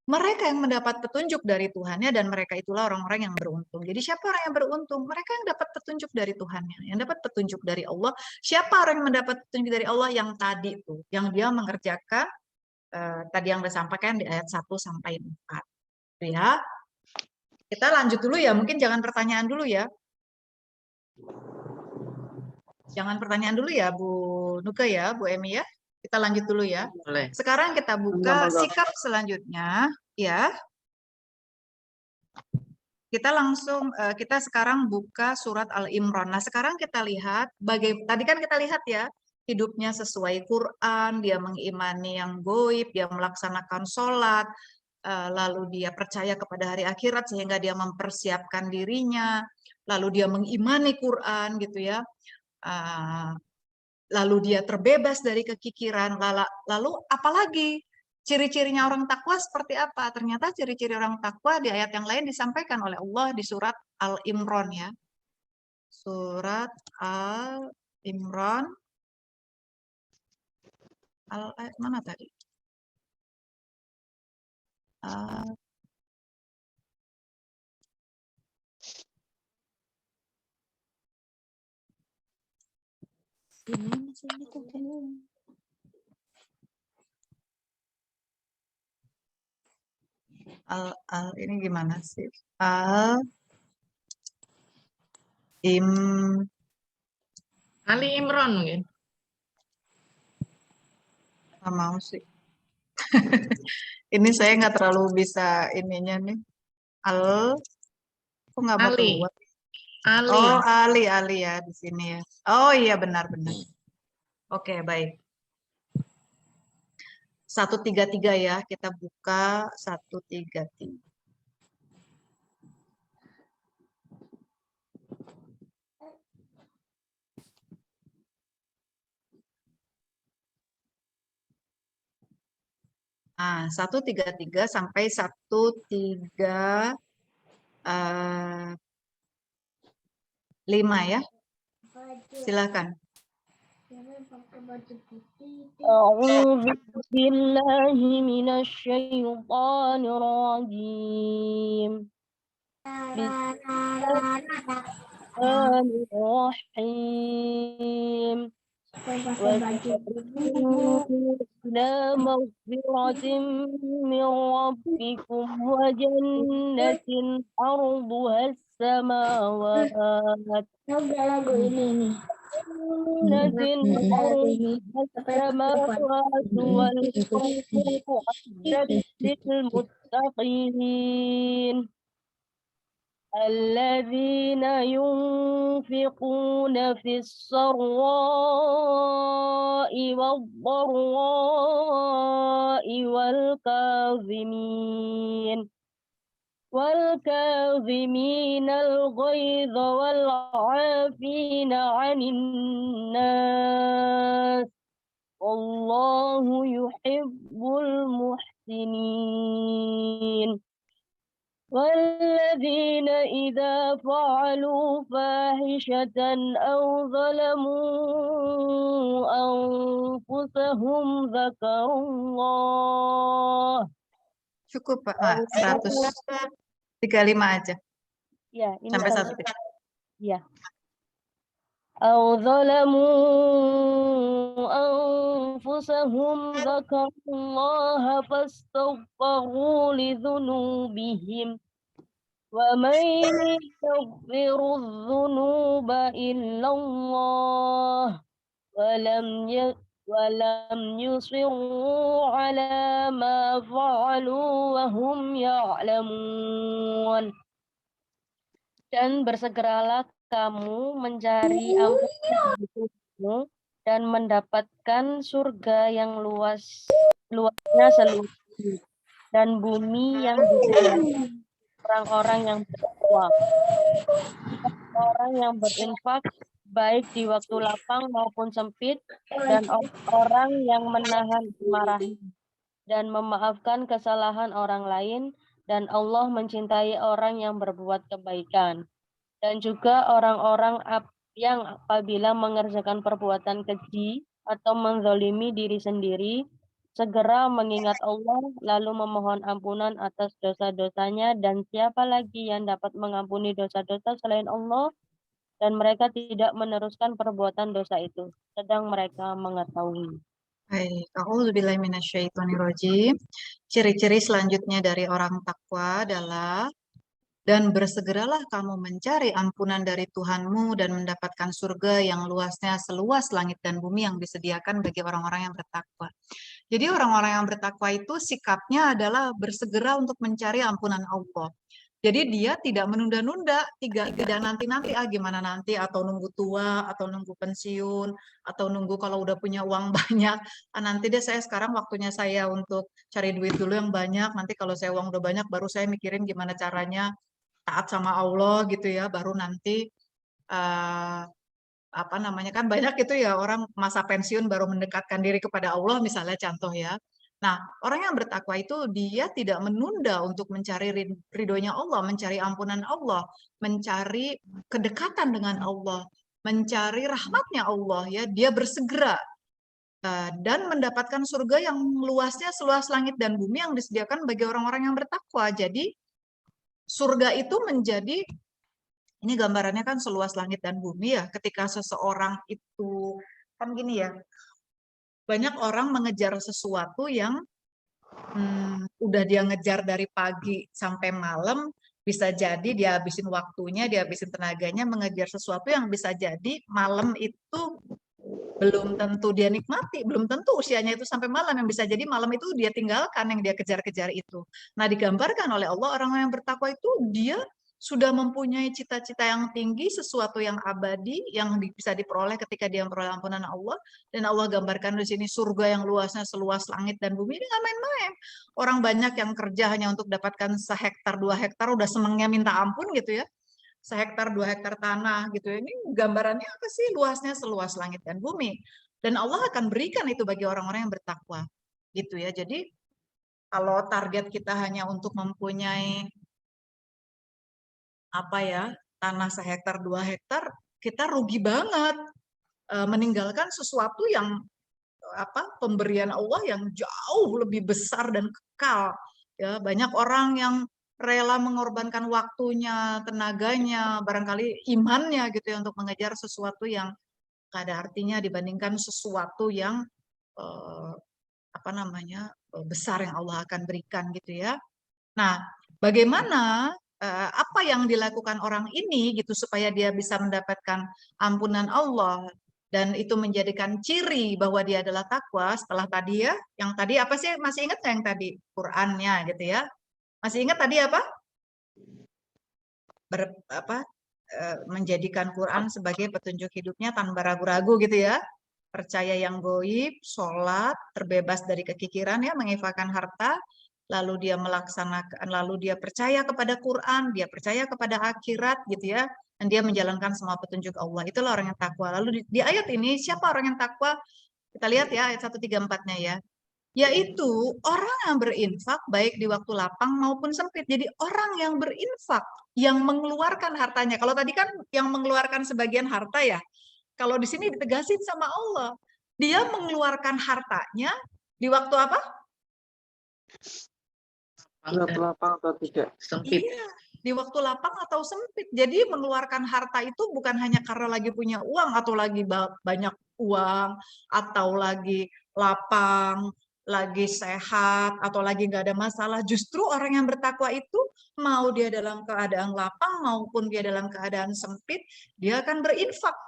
Mereka yang mendapat petunjuk dari Tuhannya dan mereka itulah orang-orang yang beruntung. Jadi siapa orang yang beruntung? Mereka yang dapat petunjuk dari Tuhannya, yang dapat petunjuk dari Allah. Siapa orang yang mendapat petunjuk dari Allah? Yang tadi tuh, yang dia mengerjakan tadi yang disampaikan di ayat 1 sampai 4. Ya. Kita lanjut dulu ya, mungkin jangan pertanyaan dulu ya. Jangan pertanyaan dulu ya Bu Nuke ya, Bu Emi ya. Kita lanjut dulu ya. Boleh. Sekarang kita buka sikap selanjutnya ya. Kita langsung kita sekarang buka surat Al-Imran. Nah, sekarang kita lihat tadi kan kita lihat ya, hidupnya sesuai Quran, dia mengimani yang gaib, dia melaksanakan sholat, lalu dia percaya kepada hari akhirat sehingga dia mempersiapkan dirinya, lalu dia mengimani Quran gitu ya. Lalu dia terbebas dari kekikiran, lalu apalagi ciri-cirinya orang takwa seperti apa? Ternyata ciri-ciri orang takwa di ayat yang lain disampaikan oleh Allah di surat Al-Imran ya. Surat Al-Imran. Ayat mana tadi? Ini gimana sih? Ali Imran mungkin. Nggak mau sih. Ini saya nggak terlalu bisa ininya nih. Kok nggak mau Ali. keluar? Ali. Oh, Ali ya di sini ya. Oh iya benar-benar. Oke, baik. 133 ya, kita buka 133. 133 sampai 135 ya. Silakan. أعوذ بالله من الشيطان الرجيم بسم الله الرحمن الرحيم وسارعوا إلى مغفرة من ربكم وجنة عرضها السماوات جنة عرضها السماوات والأرض أعدت للمتقين الذين ينفقون في السراء والضراء والكاظمين الغيظ والعافين عن الناس والله يحب المحسنين والذين إذا فعلوا فاحشة أو ظلموا أنفسهم ذكروا الله Cukup Pak, 135 aja. Ya, ini Sampai satu. 1. Ya. أو ظلموا أنفسهم ذكروا الله فاستغفروا لذنوبهم ومن يغفر الذنوب إلا الله ولم يصروا على ما فعلوا وهم يعلمون. Dan bersegeralah kamu mencari ampunan dari Tuhanmu dan mendapatkan surga yang luasnya seluruh dan bumi yang disediakan orang-orang yang bertakwa, orang yang berinfak baik di waktu lapang maupun sempit, dan orang yang menahan amarahnya dan memaafkan kesalahan orang lain, dan Allah mencintai orang yang berbuat kebaikan. Dan juga orang-orang yang apabila mengerjakan perbuatan keji atau menzalimi diri sendiri, segera mengingat Allah lalu memohon ampunan atas dosa-dosanya, dan siapa lagi yang dapat mengampuni dosa-dosa selain Allah, dan mereka tidak meneruskan perbuatan dosa itu, sedang mereka mengetahui. Baik, a'udzubillahi minasyaitonirrajim. Ciri-ciri selanjutnya dari orang takwa adalah dan bersegeralah kamu mencari ampunan dari Tuhanmu dan mendapatkan surga yang luasnya seluas langit dan bumi yang disediakan bagi orang-orang yang bertakwa. Jadi orang-orang yang bertakwa itu sikapnya adalah bersegera untuk mencari ampunan Allah. Jadi dia tidak menunda-nunda, tidak nanti-nanti, gimana nanti, atau nunggu tua, atau nunggu pensiun, atau nunggu kalau udah punya uang banyak. Nanti deh saya sekarang waktunya saya untuk cari duit dulu yang banyak, nanti kalau saya uang udah banyak baru saya mikirin gimana caranya taat sama Allah gitu ya, baru nanti apa namanya kan banyak itu ya orang masa pensiun baru mendekatkan diri kepada Allah misalnya contoh ya. Nah, orang yang bertakwa itu dia tidak menunda untuk mencari ridhonya Allah, mencari ampunan Allah, mencari kedekatan dengan Allah, mencari rahmatnya Allah ya. Dia bersegera dan mendapatkan surga yang luasnya seluas langit dan bumi yang disediakan bagi orang-orang yang bertakwa. Jadi surga itu menjadi, ini gambarannya kan seluas langit dan bumi ya, ketika seseorang itu, kan gini ya, banyak orang mengejar sesuatu yang udah dia ngejar dari pagi sampai malam, bisa jadi dia habisin waktunya, dia habisin tenaganya mengejar sesuatu yang bisa jadi malam itu belum tentu dia nikmati, belum tentu usianya itu sampai malam, yang bisa jadi malam itu dia tinggalkan yang dia kejar-kejar itu. Nah, digambarkan oleh Allah orang yang bertakwa itu dia sudah mempunyai cita-cita yang tinggi, sesuatu yang abadi, yang bisa diperoleh ketika dia memperoleh ampunan Allah. Dan Allah gambarkan di sini surga yang luasnya seluas langit dan bumi. Ini nggak main-main. Orang banyak yang kerja hanya untuk dapatkan sehektar, 2 hektar, udah senengnya minta ampun gitu ya. Sehektar, 2 hektar tanah gitu ya. Ini gambarannya apa sih? Luasnya seluas langit dan bumi. Dan Allah akan berikan itu bagi orang-orang yang bertakwa. Gitu ya. Jadi Kalau target kita hanya untuk mempunyai tanah 1 hektar 2 hektar, kita rugi banget meninggalkan sesuatu yang pemberian Allah yang jauh lebih besar dan kekal. Ya, banyak orang yang rela mengorbankan waktunya, tenaganya, barangkali imannya gitu ya untuk mengejar sesuatu yang gak ada artinya dibandingkan sesuatu yang besar yang Allah akan berikan gitu ya. Nah, bagaimana apa yang dilakukan orang ini gitu supaya dia bisa mendapatkan ampunan Allah dan itu menjadikan ciri bahwa dia adalah takwa setelah tadi ya. Yang tadi apa sih? Masih ingat nggak yang tadi? Qur'annya gitu ya. Masih ingat tadi apa? Menjadikan Quran sebagai petunjuk hidupnya tanpa ragu-ragu gitu ya. Percaya yang goib, sholat, terbebas dari kekikiran ya, menginfakkan harta, lalu dia melaksanakan, lalu dia percaya kepada Quran, dia percaya kepada akhirat gitu ya, dan dia menjalankan semua petunjuk Allah. Itulah orang yang takwa. Lalu di ayat ini siapa orang yang takwa? Kita lihat ya ayat 134-nya ya. Yaitu orang yang berinfak baik di waktu lapang maupun sempit. Jadi orang yang berinfak, yang mengeluarkan hartanya. Kalau tadi kan yang mengeluarkan sebagian harta ya. Kalau di sini ditegasin sama Allah, dia mengeluarkan hartanya di waktu apa? Waktu lapang atau tidak? Sempit. Iya, di waktu lapang atau sempit. Jadi mengeluarkan harta itu bukan hanya karena lagi punya uang atau lagi banyak uang atau lagi lapang, lagi sehat atau lagi nggak ada masalah. Justru orang yang bertakwa itu mau dia dalam keadaan lapang maupun dia dalam keadaan sempit, dia akan berinfak.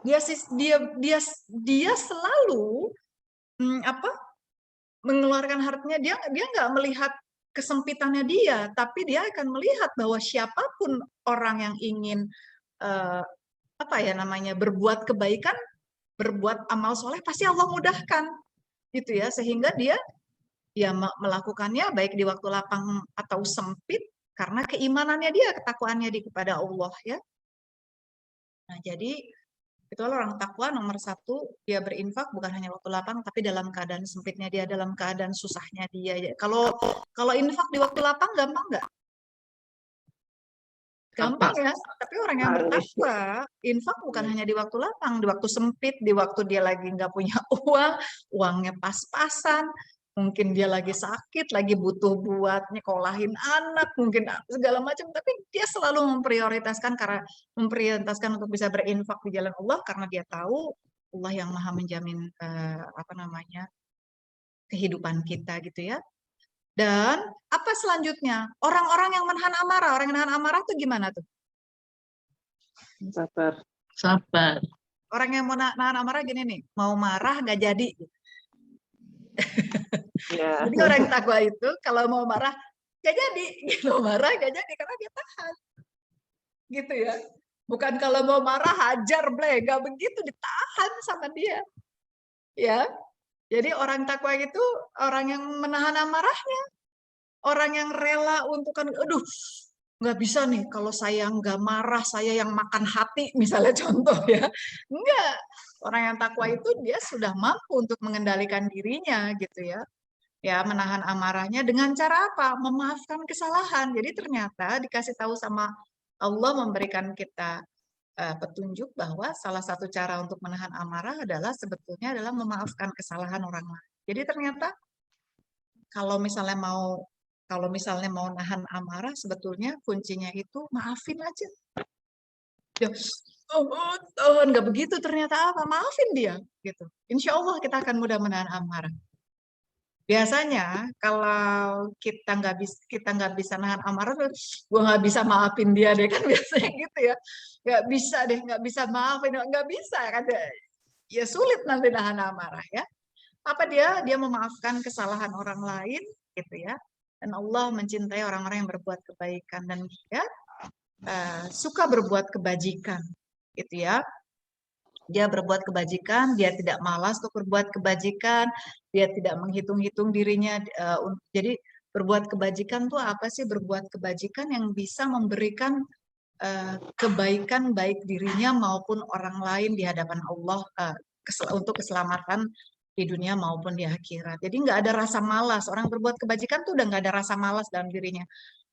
Dia selalu mengeluarkan hartanya. Dia nggak melihat kesempitannya dia, tapi dia akan melihat bahwa siapapun orang yang ingin berbuat kebaikan, berbuat amal soleh, pasti Allah mudahkan gitu ya, sehingga dia melakukannya baik di waktu lapang atau sempit karena keimanannya dia, ketakwaannya dia kepada Allah ya. Nah, jadi itulah orang takwa nomor 1, dia berinfak bukan hanya waktu lapang, tapi dalam keadaan sempitnya dia, dalam keadaan susahnya dia. Kalau infak di waktu lapang gampang nggak? Gampang ya, tapi orang yang bertakwa, infak bukan hanya di waktu lapang, di waktu sempit, di waktu dia lagi nggak punya uang, uangnya pas-pasan, mungkin dia lagi sakit, lagi butuh buat nyekolahin anak, mungkin segala macam, tapi dia selalu memprioritaskan untuk bisa berinfak di jalan Allah karena dia tahu Allah yang Maha menjamin kehidupan kita gitu ya. Dan apa selanjutnya? Orang-orang yang menahan amarah, orang yang menahan amarah itu gimana tuh? Sabar. Orang yang mau nahan amarah gini nih, mau marah nggak jadi. Yeah. Jadi orang takwa itu kalau mau marah nggak jadi, gitu. Marah nggak jadi karena dia tahan, gitu ya. Bukan kalau mau marah hajar bleh, nggak begitu, ditahan sama dia, ya. Jadi orang takwa itu orang yang menahan amarahnya, orang yang rela untuk nggak bisa nih kalau saya nggak marah, saya yang makan hati misalnya contoh ya. Enggak, orang yang takwa itu dia sudah mampu untuk mengendalikan dirinya gitu ya. Ya, menahan amarahnya dengan cara apa? Memaafkan kesalahan. Jadi ternyata dikasih tahu sama Allah, memberikan kita petunjuk bahwa salah satu cara untuk menahan amarah sebetulnya adalah memaafkan kesalahan orang lain. Jadi ternyata kalau misalnya mau nahan amarah, sebetulnya kuncinya itu maafin aja. Ya, Tuhan, nggak begitu ternyata apa? Maafin dia, gitu. Insya Allah kita akan mudah menahan amarah. Biasanya kalau kita nggak bisa nahan amarah, gue nggak bisa maafin dia deh, kan biasanya gitu ya. Nggak bisa deh, nggak bisa maafin, nggak bisa kan? Ya sulit nanti nahan amarah ya. Apa dia memaafkan kesalahan orang lain gitu ya. Dan Allah mencintai orang-orang yang berbuat kebaikan dan dia suka berbuat kebajikan gitu ya. Dia berbuat kebajikan, dia tidak malas untuk berbuat kebajikan, dia tidak menghitung-hitung dirinya. Jadi berbuat kebajikan tuh apa sih? Berbuat kebajikan yang bisa memberikan kebaikan baik dirinya maupun orang lain di hadapan Allah untuk keselamatan di dunia maupun di akhirat. Jadi nggak ada rasa malas. Orang berbuat kebajikan tuh udah nggak ada rasa malas dalam dirinya.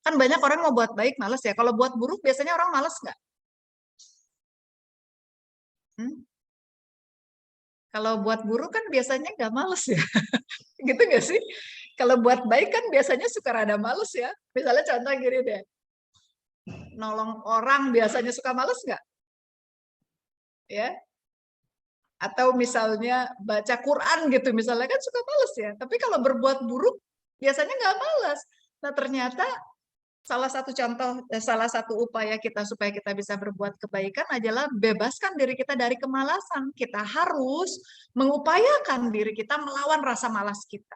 Kan banyak orang mau buat baik malas ya. Kalau buat buruk biasanya orang malas nggak? Kalau buat buruk kan biasanya nggak males ya. Gitu nggak sih? Kalau buat baik kan biasanya suka rada males ya. Misalnya contoh gini deh. Nolong orang biasanya suka males nggak? Ya. Atau misalnya baca Quran gitu misalnya kan suka males ya. Tapi kalau berbuat buruk biasanya nggak males. Nah ternyata salah satu upaya kita supaya kita bisa berbuat kebaikan adalah bebaskan diri kita dari kemalasan. Kita harus mengupayakan diri kita melawan rasa malas kita.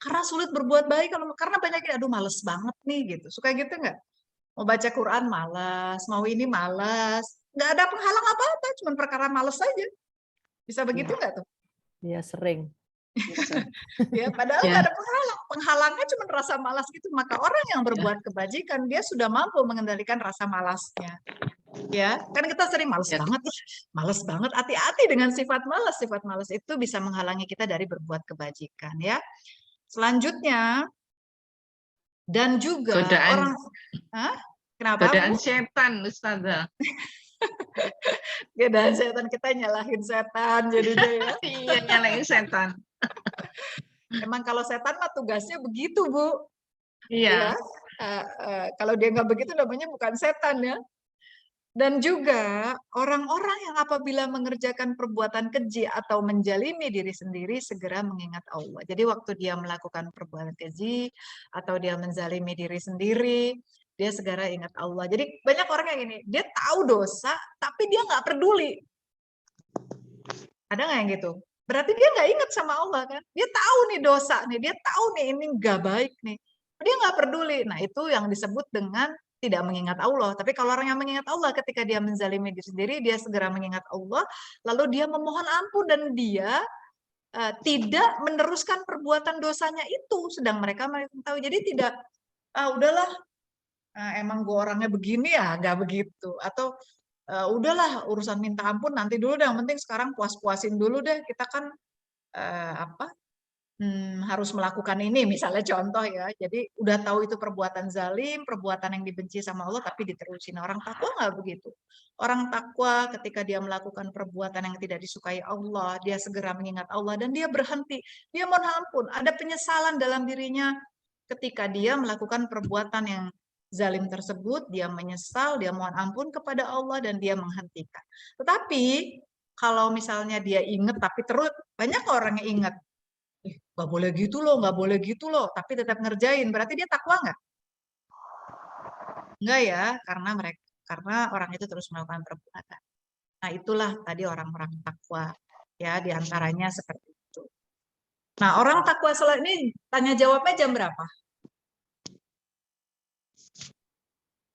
Karena sulit berbuat baik karena banyak aduh males banget nih gitu. Suka gitu nggak? Mau baca Quran malas, mau ini malas. Nggak ada penghalang apa-apa, cuma perkara males saja. Bisa begitu nggak tuh? Iya, sering. Ya, padahal nggak ada penghalang. Penghalangnya cuma rasa malas gitu. Maka orang yang berbuat kebajikan dia sudah mampu mengendalikan rasa malasnya. Ya, kan kita sering males banget, males banget. Hati-hati dengan sifat malas. Sifat malas itu bisa menghalangi kita dari berbuat kebajikan. Ya, selanjutnya dan juga Godaan, kenapa? godaan Bu? setan, Ustazah. Godaan setan, kita nyalahin setan jadinya ya. Iya, nyalain setan. Emang kalau setan mah tugasnya begitu, Bu. Iya. Ya, kalau dia nggak begitu namanya bukan setan ya. Dan juga orang-orang yang apabila mengerjakan perbuatan keji atau menjalimi diri sendiri segera mengingat Allah. Jadi waktu dia melakukan perbuatan keji atau dia menzalimi diri sendiri, dia segera ingat Allah. Jadi banyak orang yang gini, dia tahu dosa tapi dia nggak peduli. Ada nggak yang gitu? Berarti dia nggak ingat sama Allah kan? Dia tahu nih dosa nih, dia tahu nih ini nggak baik nih. Dia nggak peduli. Nah itu yang disebut dengan tidak mengingat Allah. Tapi kalau orang yang mengingat Allah ketika dia menzalimi diri sendiri, dia segera mengingat Allah, lalu dia memohon ampun dan dia tidak meneruskan perbuatan dosanya itu. Sedang mereka tahu. Jadi tidak, udahlah, emang gue orangnya begini ya, nggak begitu. Atau udahlah urusan minta ampun nanti dulu deh. Yang penting sekarang puas-puasin dulu deh. Kita kan harus melakukan ini, misalnya contoh ya. Jadi udah tahu itu perbuatan zalim, perbuatan yang dibenci sama Allah, tapi diterusin. Orang takwa nggak begitu. Orang takwa ketika dia melakukan perbuatan yang tidak disukai Allah, dia segera mengingat Allah dan dia berhenti. Dia mohon ampun. Ada penyesalan dalam dirinya ketika dia melakukan perbuatan yang zalim tersebut. Dia menyesal, dia mohon ampun kepada Allah dan dia menghentikan. Tetapi kalau misalnya dia ingat tapi terus, banyak orang yang ingat, nggak boleh gitu loh, nggak boleh gitu loh, tapi tetap ngerjain. Berarti dia takwa nggak? Enggak ya, karena orang itu terus melakukan perbuatan. Nah itulah tadi orang-orang takwa, ya diantaranya seperti itu. Nah orang takwa salat ini tanya jawabnya jam berapa?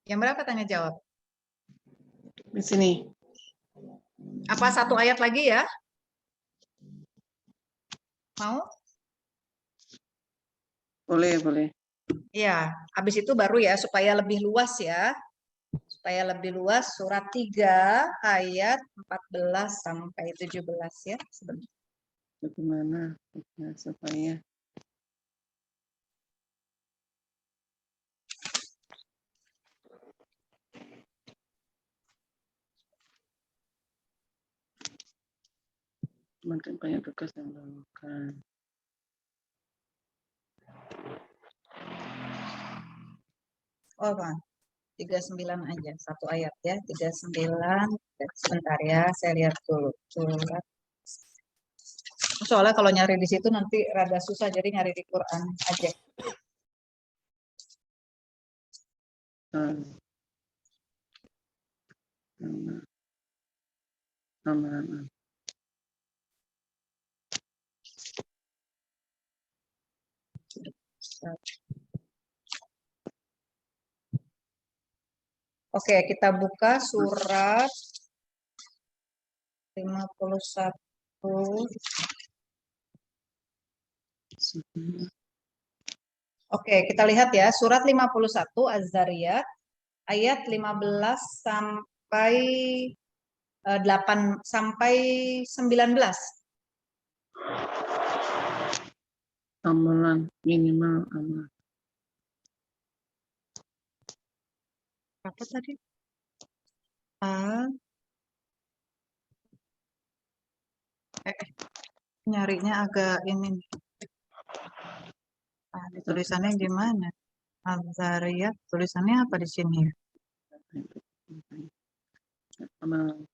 Jam berapa tanya jawab? Di sini. Apa satu ayat lagi ya? Mau? Boleh. Ya, habis itu baru ya supaya lebih luas ya. Supaya lebih luas surat 3 ayat 14 sampai 17 ya. Sebentar. Bagaimana supaya makin banyak tugas yang dilakukan. Oh, Bang. 39 aja, satu ayat ya. 39. Sebentar ya, saya lihat dulu. Soalnya kalau nyari di situ nanti rada susah, jadi nyari di Quran aja. Oke, kita buka surat 51. Oke, kita lihat ya, surat 51 Az-Zariyat ayat 15 sampai 8 sampai 19. Amalan minimal amal. Apa tadi? Ah, nyarinya agak ini nih. Tulisannya gimana? Al-Zariyat, tulisannya apa di sini? Amal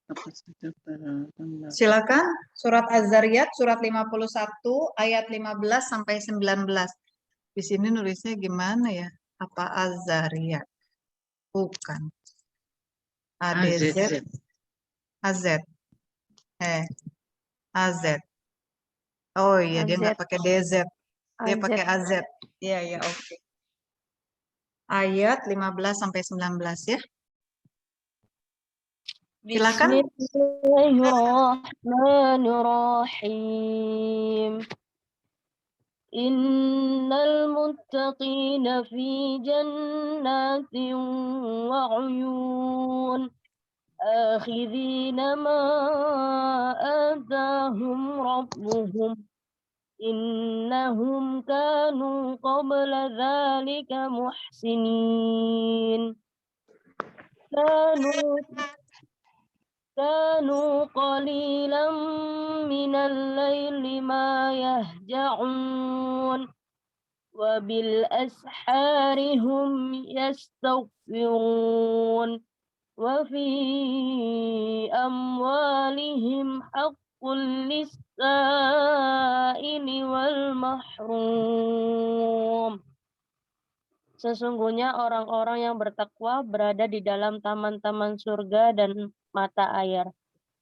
apa saja para hamba. Silakan, surat Az-Zariyat, surat 51, ayat 15 sampai 19. Di sini nulisnya gimana ya? Apa Az-Zariyat? Bukan. ADZ, AZZ. AZ. AZ. Oh iya, dia nggak AZ. pakai DZ. Dia AZ. pakai AZ. Iya, iya, oke. Ayat 15 sampai 19 ya. Silakan. Bismillahirrahmanirrahim. Innal muttaqina fi jannatin wa 'uyun. Akhidhina ma atahum rabbuhum. Innahum kanu qabla dhalika muhsinin. كانوا قليلا من الليل ما يهجعون وبالأسحار هم يستغفرون وفي أموالهم حق للسائل والمحروم. Sesungguhnya orang-orang yang bertakwa berada di dalam taman-taman surga dan mata air.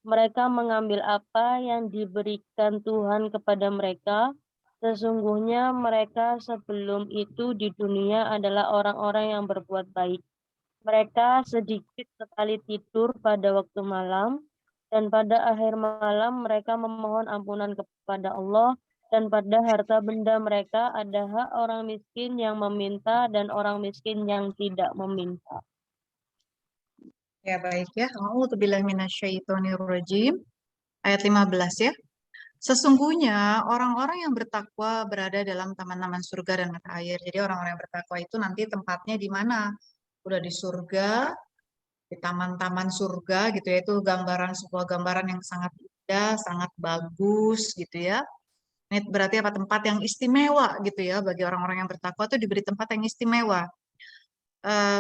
Mereka mengambil apa yang diberikan Tuhan kepada mereka. Sesungguhnya mereka sebelum itu di dunia adalah orang-orang yang berbuat baik. Mereka sedikit sekali tidur pada waktu malam, dan pada akhir malam mereka memohon ampunan kepada Allah, dan pada harta benda mereka ada hak orang miskin yang meminta dan orang miskin yang tidak meminta. Ya baik ya. A'udzubillahi minasyaitonirrajim. Ayat 15 ya. Sesungguhnya orang-orang yang bertakwa berada dalam taman-taman surga dan mata air. Jadi orang-orang yang bertakwa itu nanti tempatnya di mana? Udah di surga, di taman-taman surga gitu ya. Itu gambaran, sebuah gambaran yang sangat indah, sangat bagus gitu ya. Ini berarti apa? Tempat yang istimewa gitu ya. Bagi orang-orang yang bertakwa itu diberi tempat yang istimewa.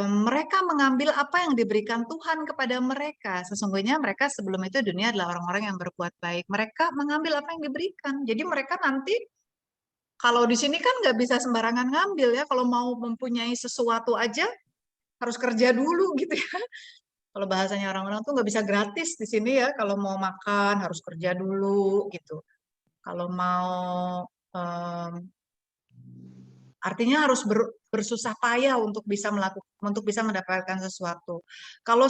Mereka mengambil apa yang diberikan Tuhan kepada mereka. Sesungguhnya mereka sebelum itu dunia adalah orang-orang yang berbuat baik. Mereka mengambil apa yang diberikan. Jadi mereka nanti kalau di sini kan nggak bisa sembarangan ngambil ya. Kalau mau mempunyai sesuatu aja harus kerja dulu gitu ya. Kalau bahasanya orang-orang tuh nggak bisa gratis di sini ya. Kalau mau makan harus kerja dulu gitu. Kalau mau em, artinya harus bersusah payah untuk bisa mendapatkan sesuatu. Kalau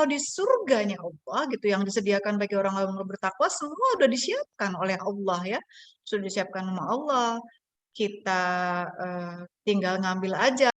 di surganya Allah gitu yang disediakan bagi orang yang bertakwa semua udah disiapkan oleh Allah ya. Sudah disiapkan sama Allah. Kita tinggal ngambil aja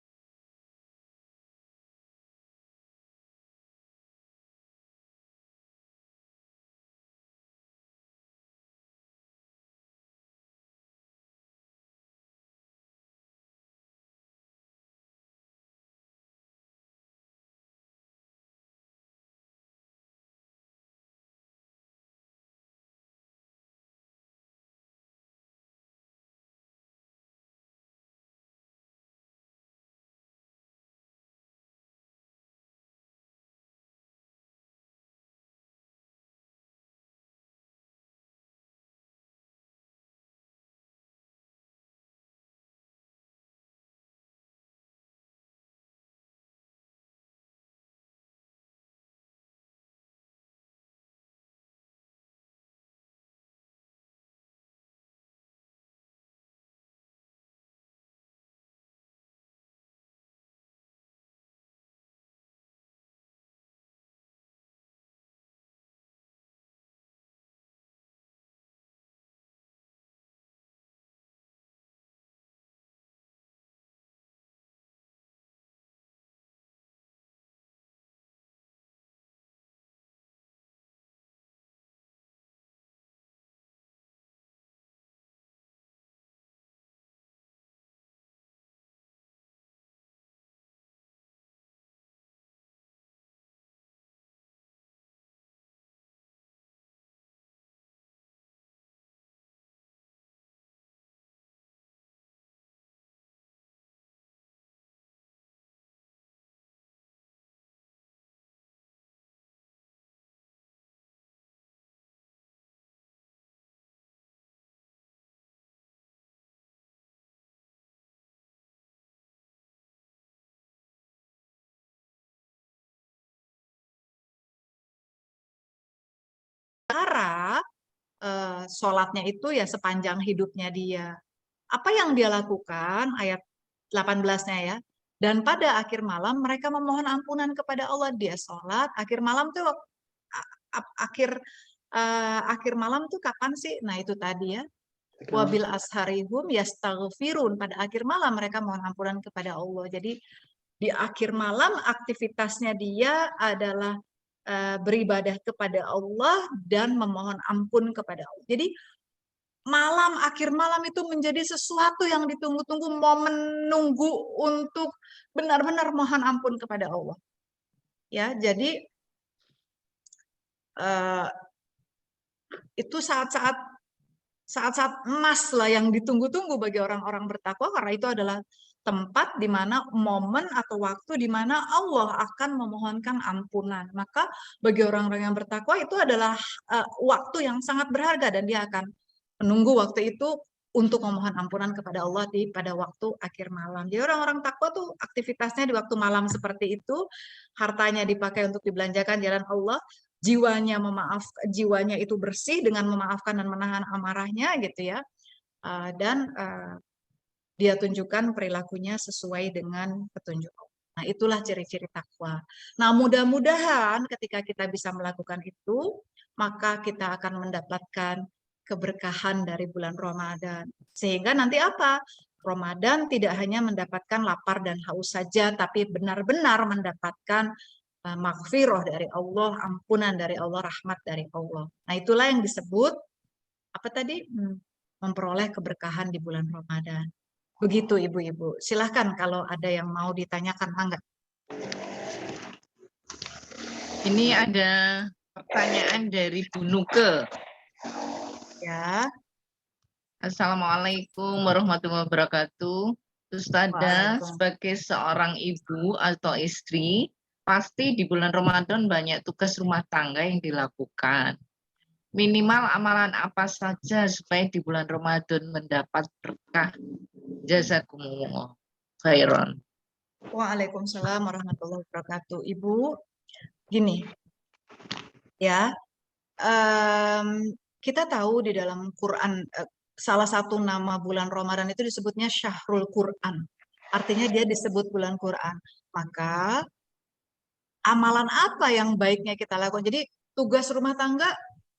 sementara sholatnya itu ya sepanjang hidupnya dia. Apa yang dia lakukan, ayat 18-nya ya, dan pada akhir malam mereka memohon ampunan kepada Allah. Dia sholat, akhir malam tuh akhir malam tuh kapan sih? Nah itu tadi ya, wabil asharihum yastaghfirun, pada akhir malam mereka mohon ampunan kepada Allah. Jadi di akhir malam aktivitasnya dia adalah beribadah kepada Allah dan memohon ampun kepada Allah. Jadi akhir malam itu menjadi sesuatu yang ditunggu-tunggu, momen nunggu untuk benar-benar mohon ampun kepada Allah. Ya, jadi itu saat-saat emas lah yang ditunggu-tunggu bagi orang-orang bertakwa, karena itu adalah tempat di mana momen atau waktu di mana Allah akan memohonkan ampunan. Maka bagi orang-orang yang bertakwa itu adalah waktu yang sangat berharga, dan dia akan menunggu waktu itu untuk memohon ampunan kepada Allah pada waktu akhir malam. Jadi orang-orang takwa tuh aktivitasnya di waktu malam seperti itu, hartanya dipakai untuk dibelanjakan jalan Allah, jiwanya itu bersih dengan memaafkan dan menahan amarahnya gitu ya, dan dia tunjukkan perilakunya sesuai dengan petunjuk Allah. Nah, itulah ciri-ciri takwa. Nah, mudah-mudahan ketika kita bisa melakukan itu, maka kita akan mendapatkan keberkahan dari bulan Ramadan. Sehingga nanti apa? Ramadan tidak hanya mendapatkan lapar dan haus saja, tapi benar-benar mendapatkan maghfirah dari Allah, ampunan dari Allah, rahmat dari Allah. Nah, itulah yang disebut apa tadi? Memperoleh keberkahan di bulan Ramadan. Begitu ibu-ibu. Silahkan kalau ada yang mau ditanyakan, Angga. Ini ada pertanyaan dari Bu Nuke. Ya. Assalamualaikum warahmatullahi wabarakatuh. Ustadzah, sebagai seorang ibu atau istri, pasti di bulan Ramadan banyak tugas rumah tangga yang dilakukan. Minimal amalan apa saja supaya di bulan Ramadan mendapat berkah? Jazakumullah khairan. Waalaikumsalam warahmatullahi wabarakatuh. Ibu, gini, ya, kita tahu di dalam Quran, salah satu nama bulan Ramadan itu disebutnya Syahrul Quran. Artinya dia disebut bulan Quran. Maka amalan apa yang baiknya kita lakukan? Jadi tugas rumah tangga,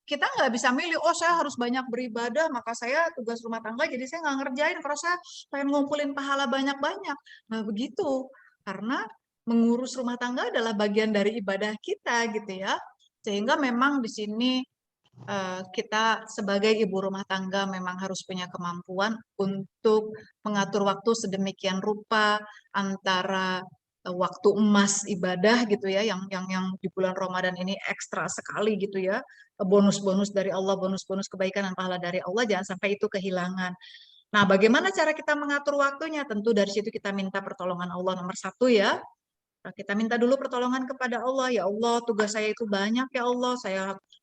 kita nggak bisa milih, oh saya harus banyak beribadah, maka saya tugas rumah tangga jadi saya nggak ngerjain, karena saya pengen ngumpulin pahala banyak-banyak. Nah begitu, karena mengurus rumah tangga adalah bagian dari ibadah kita gitu ya. Sehingga memang di sini kita sebagai ibu rumah tangga memang harus punya kemampuan untuk mengatur waktu sedemikian rupa antara waktu emas ibadah gitu ya, yang di bulan Ramadan ini ekstra sekali gitu ya, bonus-bonus dari Allah, bonus-bonus kebaikan dan pahala dari Allah, jangan sampai itu kehilangan. Nah, bagaimana cara kita mengatur waktunya? Tentu dari situ kita minta pertolongan Allah nomor satu ya. Kita minta dulu pertolongan kepada Allah. Ya Allah, tugas saya itu banyak ya Allah.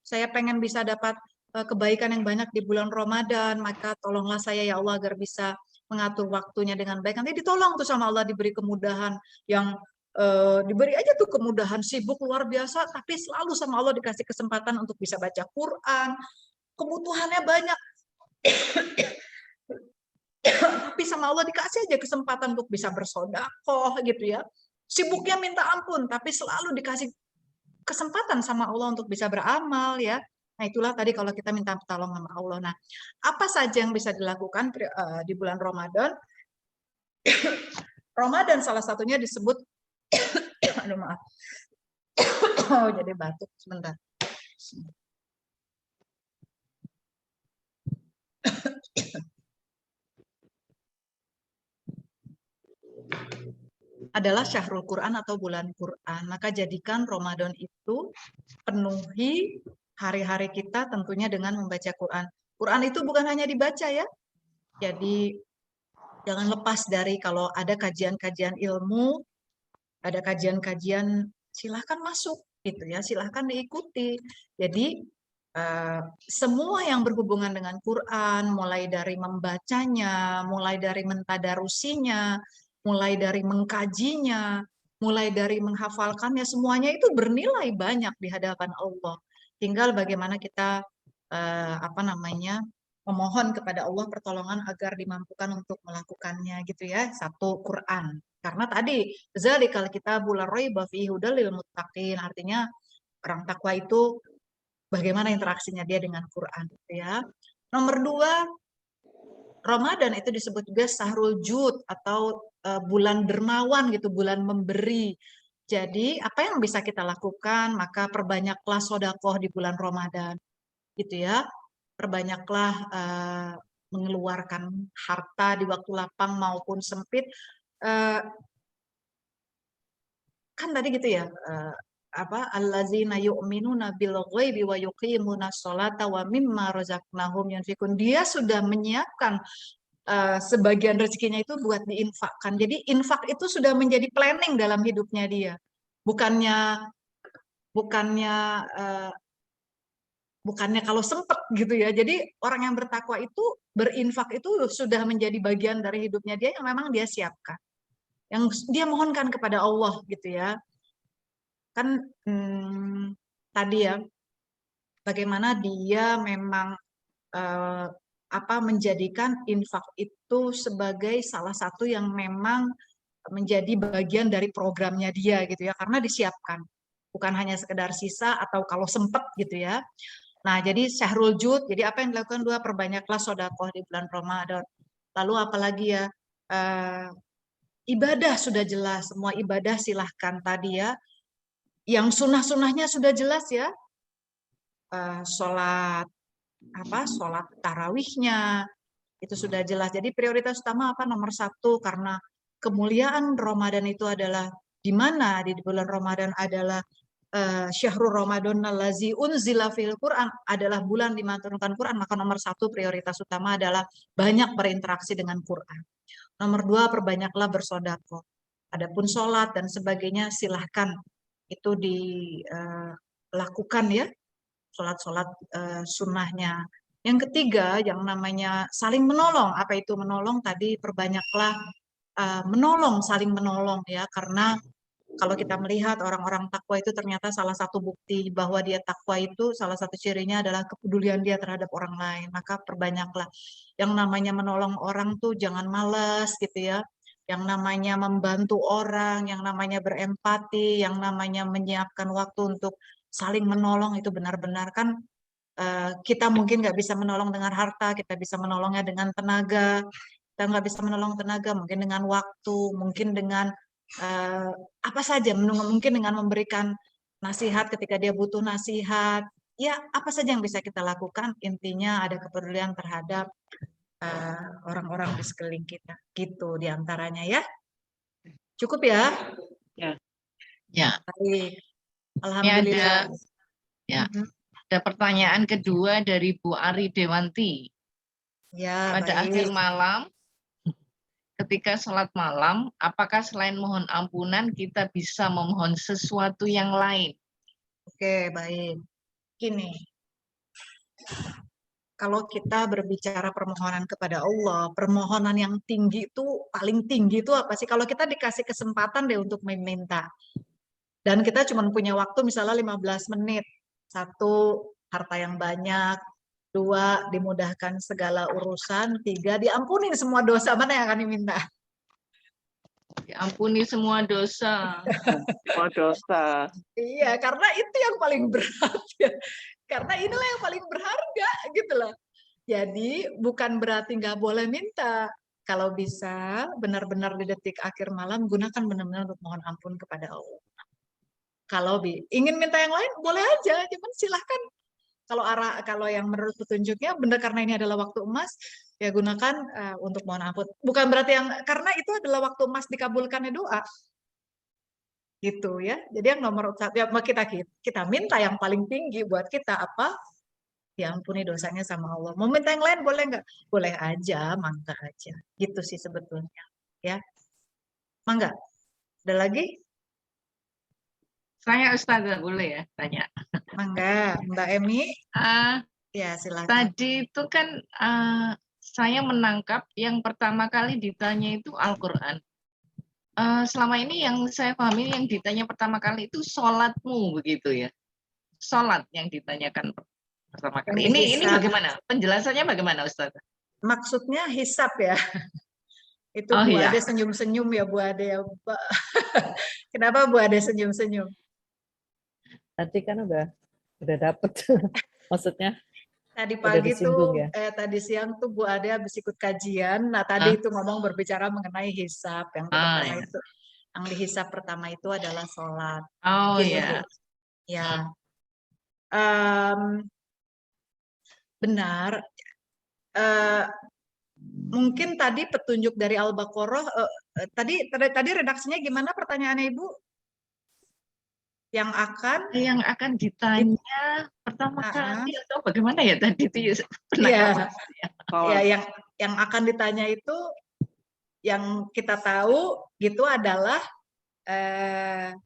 Saya pengen bisa dapat kebaikan yang banyak di bulan Ramadan. Maka tolonglah saya ya Allah agar bisa mengatur waktunya dengan baik. Nanti ditolong tuh sama Allah, diberi kemudahan yang diberi aja tuh kemudahan, sibuk luar biasa, tapi selalu sama Allah dikasih kesempatan untuk bisa baca Quran. Kebutuhannya banyak. Tapi sama Allah dikasih aja kesempatan untuk bisa bersedekah gitu ya. Sibuknya minta ampun, tapi selalu dikasih kesempatan sama Allah untuk bisa beramal ya. Nah itulah tadi kalau kita minta pertolongan sama Allah. Nah apa saja yang bisa dilakukan di bulan Ramadan? Ramadan salah satunya disebut, aduh maaf, oh jadi batuk sebentar. Adalah Syahrul Quran atau bulan Quran. Maka jadikan Ramadan itu penuhi hari-hari kita tentunya dengan membaca Quran. Quran itu bukan hanya dibaca ya. Jadi jangan lepas dari kalau ada kajian-kajian ilmu, ada kajian-kajian, silahkan masuk gitu ya, silahkan diikuti. Jadi semua yang berhubungan dengan Quran, mulai dari membacanya, mulai dari mentadarusinya, mulai dari mengkajinya, mulai dari menghafalkannya, semuanya itu bernilai banyak di hadapan Allah. Tinggal bagaimana kita memohon kepada Allah pertolongan agar dimampukan untuk melakukannya gitu ya. Satu, Quran. Karena tadi zalikal kitabul la raiba fihi hudal lil muttaqin, artinya orang takwa itu bagaimana interaksinya dia dengan Quran gitu ya. Nomor 2, Ramadan itu disebut juga Sahrul Jud atau bulan dermawan gitu, bulan memberi. Jadi apa yang bisa kita lakukan? Maka perbanyaklah sedekah di bulan Ramadan gitu ya. Perbanyaklah mengeluarkan harta di waktu lapang maupun sempit. Kan tadi gitu ya, allazina yu'minuna bil ghaibi wa yuqimunas sholata wa mimma razaqnahum yunfikun. Dia sudah menyiapkan sebagian rezekinya itu buat diinfakkan. Jadi infak itu sudah menjadi planning dalam hidupnya dia. Bukannya kalau sempet gitu ya. Jadi orang yang bertakwa itu berinfak itu sudah menjadi bagian dari hidupnya dia yang memang dia siapkan. Yang dia mohonkan kepada Allah gitu ya. Kan tadi ya, bagaimana dia memang menjadikan infak itu sebagai salah satu yang memang menjadi bagian dari programnya dia gitu ya, karena disiapkan. Bukan hanya sekedar sisa atau kalau sempet gitu ya. Nah, jadi Syahrul Jud, jadi apa yang dilakukan? 2, perbanyaklah sedekah di bulan Ramadan. Lalu apalagi ya, ibadah sudah jelas, semua ibadah silahkan tadi ya. Yang sunnah-sunnahnya sudah jelas ya, sholat tarawihnya itu sudah jelas. Jadi prioritas utama apa? Nomor 1, karena kemuliaan Ramadan itu adalah di mana di bulan Ramadan adalah Syahrul Ramadan allazi unzila fil Quran, adalah bulan diturunkan Quran, maka nomor 1 prioritas utama adalah banyak berinteraksi dengan Quran. Nomor 2, perbanyaklah bersedekah. Adapun sholat dan sebagainya silahkan itu dilakukan ya, sholat-sholat sunnahnya. Yang ketiga, yang namanya saling menolong. Apa itu menolong? Tadi perbanyaklah menolong, saling menolong ya, karena kalau kita melihat orang-orang takwa itu ternyata salah satu bukti bahwa dia takwa itu salah satu cirinya adalah kepedulian dia terhadap orang lain. Maka perbanyaklah yang namanya menolong orang tuh jangan malas gitu ya. Yang namanya membantu orang, yang namanya berempati, yang namanya menyiapkan waktu untuk saling menolong itu benar-benar kan kita mungkin nggak bisa menolong dengan harta, kita bisa menolongnya dengan tenaga. Kita nggak bisa menolong tenaga, mungkin dengan waktu, mungkin dengan apa saja, mungkin dengan memberikan nasihat ketika dia butuh nasihat. Ya, apa saja yang bisa kita lakukan, intinya ada kepedulian terhadap orang-orang di sekeliling kita. Gitu diantaranya ya. Cukup ya? Ya. Baik. Alhamdulillah. Ya. Ada pertanyaan kedua dari Bu Ari Dewanti. Ya, pada baik. akhir malam, ketika sholat malam, apakah selain mohon ampunan kita bisa memohon sesuatu yang lain? Oke, baik. Gini, kalau kita berbicara permohonan kepada Allah, permohonan yang tinggi itu, paling tinggi itu apa sih? Kalau kita dikasih kesempatan deh untuk meminta, dan kita cuma punya waktu misalnya 15 menit, 1, harta yang banyak, 2, dimudahkan segala urusan, 3, diampuni semua dosa, mana yang akan diminta? Diampuni semua dosa. Semua dosa. Iya, karena itu yang paling berat ya. Karena inilah yang paling berharga gitu loh. Jadi bukan berarti nggak boleh minta. Kalau bisa benar-benar di detik akhir malam gunakan benar-benar untuk mohon ampun kepada Allah. Kalau ingin minta yang lain boleh aja, cuman silahkan. Kalau yang menurut petunjuknya benar karena ini adalah waktu emas, ya gunakan untuk mohon ampun. Bukan berarti karena itu adalah waktu emas dikabulkannya doa. Gitu ya. Jadi yang nomor 1 ya kita minta yang paling tinggi buat kita apa? Diampuni dosanya sama Allah. Mau minta yang lain boleh nggak? Boleh aja, mangga aja. Gitu sih sebetulnya. Ya. Mangga. Ada lagi? Saya Ustazah boleh ya tanya? Mangga, Mbak Emi. Ya, silakan. Tadi itu kan saya menangkap yang pertama kali ditanya itu Al-Quran. Selama ini yang saya pahami yang ditanya pertama kali itu sholatmu begitu ya. sholat yang ditanyakan pertama kali. Yang Ini dihisab. bagaimana? Penjelasannya bagaimana, Ustaz? Maksudnya hisap ya. Itu Oh Bu iya. Ade senyum-senyum ya Bu Ade ya. Kenapa Bu Ade senyum-senyum? Tadi kan udah dapet. Maksudnya Tadi udah pagi disinggung tuh, ya. tadi siang tuh Bu Ade habis ikut kajian. Nah Ah. tadi itu ngomong berbicara mengenai hisap. Yang pertama iya. itu, yang dihisap pertama itu adalah sholat. Oh Gini, ya. Bu. Ya. Benar. Mungkin tadi petunjuk dari Al-Baqarah. Tadi redaksinya gimana pertanyaannya Ibu? Yang akan ditanya pertama kali atau bagaimana ya tadi itu Iya. Oh, Ya, yang akan ditanya itu yang kita tahu gitu adalah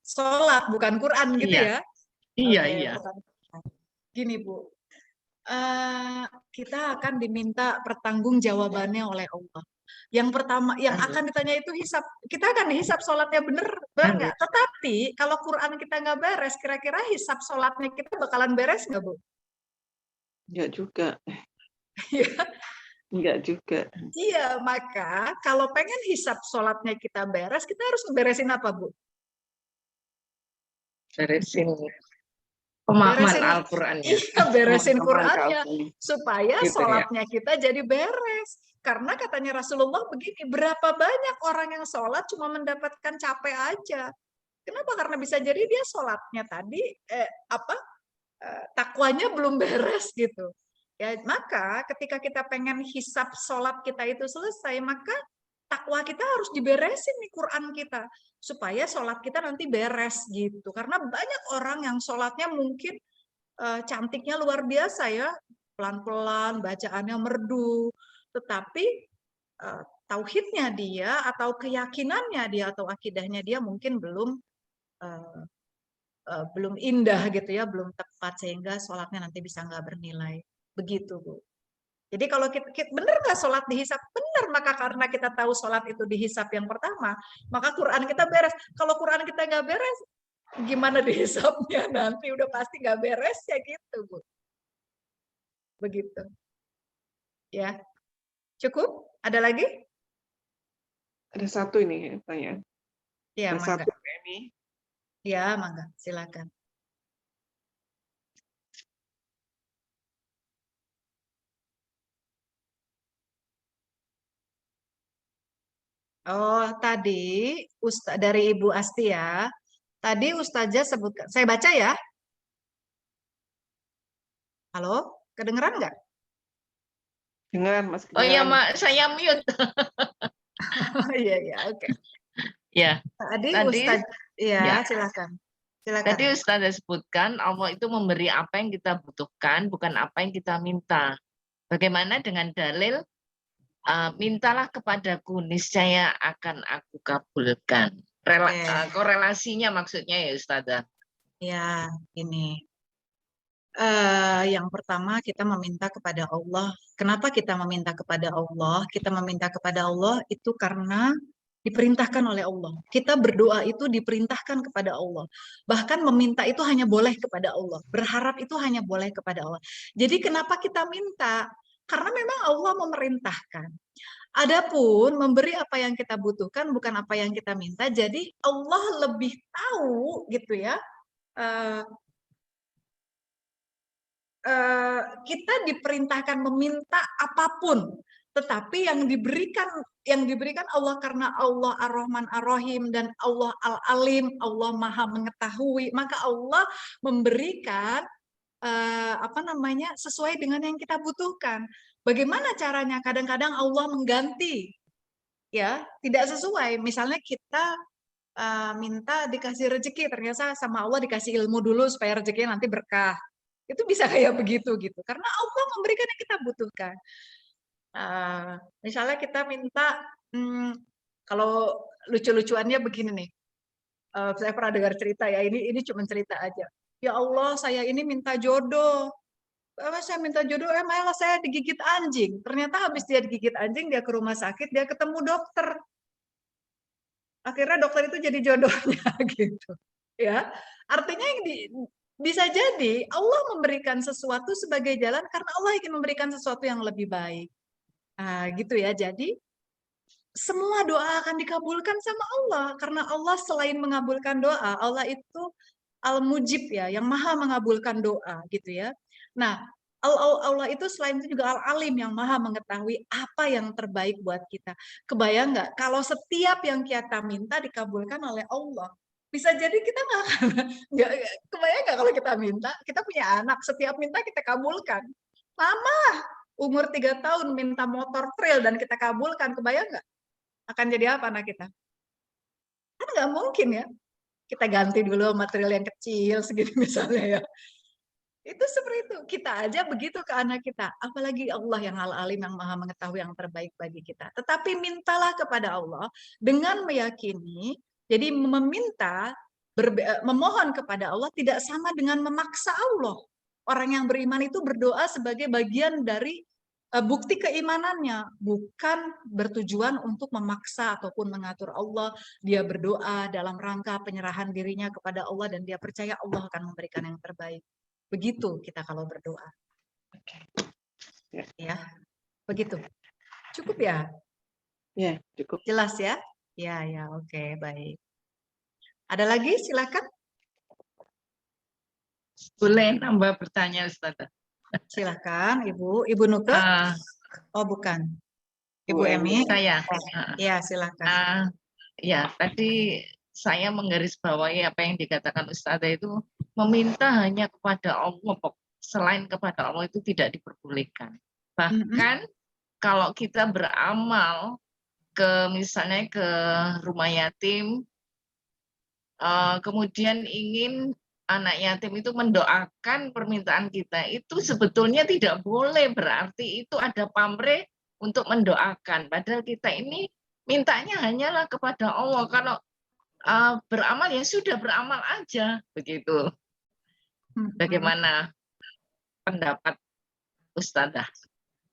sholat, bukan Quran gitu Iya. ya. Iya, Oke, iya. bukan Quran. Gini Bu, kita akan diminta pertanggungjawabannya oleh Allah. Yang pertama, yang akan ditanya itu hisap. Kita akan dihisap sholatnya bener nggak? Tetapi kalau Quran kita nggak beres, kira-kira hisap sholatnya kita bakalan beres nggak Bu? enggak juga. Iya. Enggak juga. Iya, maka kalau pengen hisap sholatnya kita beres, kita harus ngeberesin apa, Bu? Beresin pemahaman Beresin- Al-Qur'annya. Iya, beresin Pemahaman Qurannya Al-Qur'an. supaya Gitu ya. sholatnya kita jadi beres. Karena katanya Rasulullah begini, berapa banyak orang yang sholat cuma mendapatkan capek aja. Kenapa? Karena bisa jadi dia sholatnya tadi takwanya belum beres gitu. Ya, maka ketika kita pengen hisap sholat kita itu selesai, maka takwa kita harus diberesin nih Quran kita supaya sholat kita nanti beres gitu. Karena banyak orang yang sholatnya mungkin cantiknya luar biasa ya, pelan-pelan, bacaannya merdu, tetapi tauhidnya dia atau keyakinannya dia atau akidahnya dia mungkin belum indah gitu ya, belum tepat sehingga sholatnya nanti bisa nggak bernilai. Begitu Bu. Jadi kalau kita benar nggak sholat dihisap? Benar, maka karena kita tahu sholat itu dihisap yang pertama, maka Quran kita beres. Kalau Quran kita nggak beres, gimana dihisapnya nanti? Udah pasti nggak beres ya gitu Bu. Begitu. Ya. Cukup? Ada lagi? Ada satu ini pertanyaan. Ya, Ada mangga. satu ini. Ya, mangga. Silakan. Oh, tadi dari Ibu Asti ya. Tadi Ustazah sebutkan, saya baca ya. Halo, kedengeran nggak? Dengar, Mas. Oh iya, Mak, saya mute. Oh iya, iya, oke. Ya. Tadi Tadi, Ustaz, ya, ya. silakan. Silakan. Tadi Ustazah sebutkan Allah itu memberi apa yang kita butuhkan, bukan apa yang kita minta. Bagaimana dengan dalil mintalah kepadaku, niscaya akan aku kabulkan. Korelasinya maksudnya ya Ustazah. Ya, ini. Yang pertama kita meminta kepada Allah. Kenapa kita meminta kepada Allah? Kita meminta kepada Allah itu karena diperintahkan oleh Allah. Kita berdoa itu diperintahkan kepada Allah. Bahkan meminta itu hanya boleh kepada Allah. Berharap itu hanya boleh kepada Allah. Jadi kenapa kita minta? Karena memang Allah memerintahkan. Adapun memberi apa yang kita butuhkan bukan apa yang kita minta. Jadi Allah lebih tahu gitu ya. Kita diperintahkan meminta apapun, tetapi yang diberikan Allah karena Allah Ar-Rahman Ar-Rahim dan Allah Al-Alim, Allah Maha mengetahui, maka Allah memberikan sesuai dengan yang kita butuhkan. Bagaimana caranya? Kadang-kadang Allah mengganti, ya, tidak sesuai. Misalnya kita minta dikasih rezeki, ternyata sama Allah dikasih ilmu dulu supaya rezekinya nanti berkah. Itu bisa kayak begitu gitu, karena Allah memberikan yang kita butuhkan. Misalnya kita minta, kalau lucu-lucuannya begini nih, saya pernah dengar cerita ya, ini cuma cerita aja. Ya Allah, saya ini minta jodoh. Saya minta jodoh, malah saya digigit anjing. Ternyata habis dia digigit anjing, dia ke rumah sakit, dia ketemu dokter. Akhirnya dokter itu jadi jodohnya gitu. Ya, artinya Bisa jadi Allah memberikan sesuatu sebagai jalan karena Allah ingin memberikan sesuatu yang lebih baik. Nah, gitu ya. Jadi semua doa akan dikabulkan sama Allah karena Allah selain mengabulkan doa, Allah itu Al-Mujib ya, yang maha mengabulkan doa gitu ya. Nah, Allah itu selain itu juga Al-Alim yang maha mengetahui apa yang terbaik buat kita. Kebayang nggak kalau setiap yang kita minta dikabulkan oleh Allah? Bisa jadi kita nggak kebayang nggak kalau kita minta, kita punya anak, setiap minta kita kabulkan. Lama, umur 3 tahun minta motor trail dan kita kabulkan, kebayang nggak? Akan jadi apa anak kita? Kan nggak mungkin ya. Kita ganti dulu material yang kecil segini misalnya ya. Itu seperti itu. Kita aja begitu ke anak kita. Apalagi Allah yang Al-Alim yang maha mengetahui yang terbaik bagi kita. Tetapi mintalah kepada Allah dengan meyakini. Jadi meminta, memohon kepada Allah tidak sama dengan memaksa Allah. Orang yang beriman itu berdoa sebagai bagian dari bukti keimanannya, bukan bertujuan untuk memaksa ataupun mengatur Allah. Dia berdoa dalam rangka penyerahan dirinya kepada Allah dan dia percaya Allah akan memberikan yang terbaik. Begitu kita kalau berdoa. Ya, begitu. Cukup ya? Ya, cukup. Jelas ya? Ya, oke, baik. Ada lagi? Silakan. Boleh nambah pertanyaan, Ustazah? Silakan, Ibu Nuke. Oh, bukan. Ibu Emi. Saya. Ya, silakan. Ya, tadi saya menggarisbawahi apa yang dikatakan Ustazah itu, meminta hanya kepada Allah, selain kepada Allah itu tidak diperbolehkan. Bahkan kalau kita beramal misalnya ke rumah yatim, kemudian ingin anak yatim itu mendoakan permintaan kita, itu sebetulnya tidak boleh, berarti itu ada pamrih untuk mendoakan. Padahal kita ini mintanya hanyalah kepada Allah. Kalau beramal ya sudah beramal aja, begitu. Bagaimana pendapat Ustazah?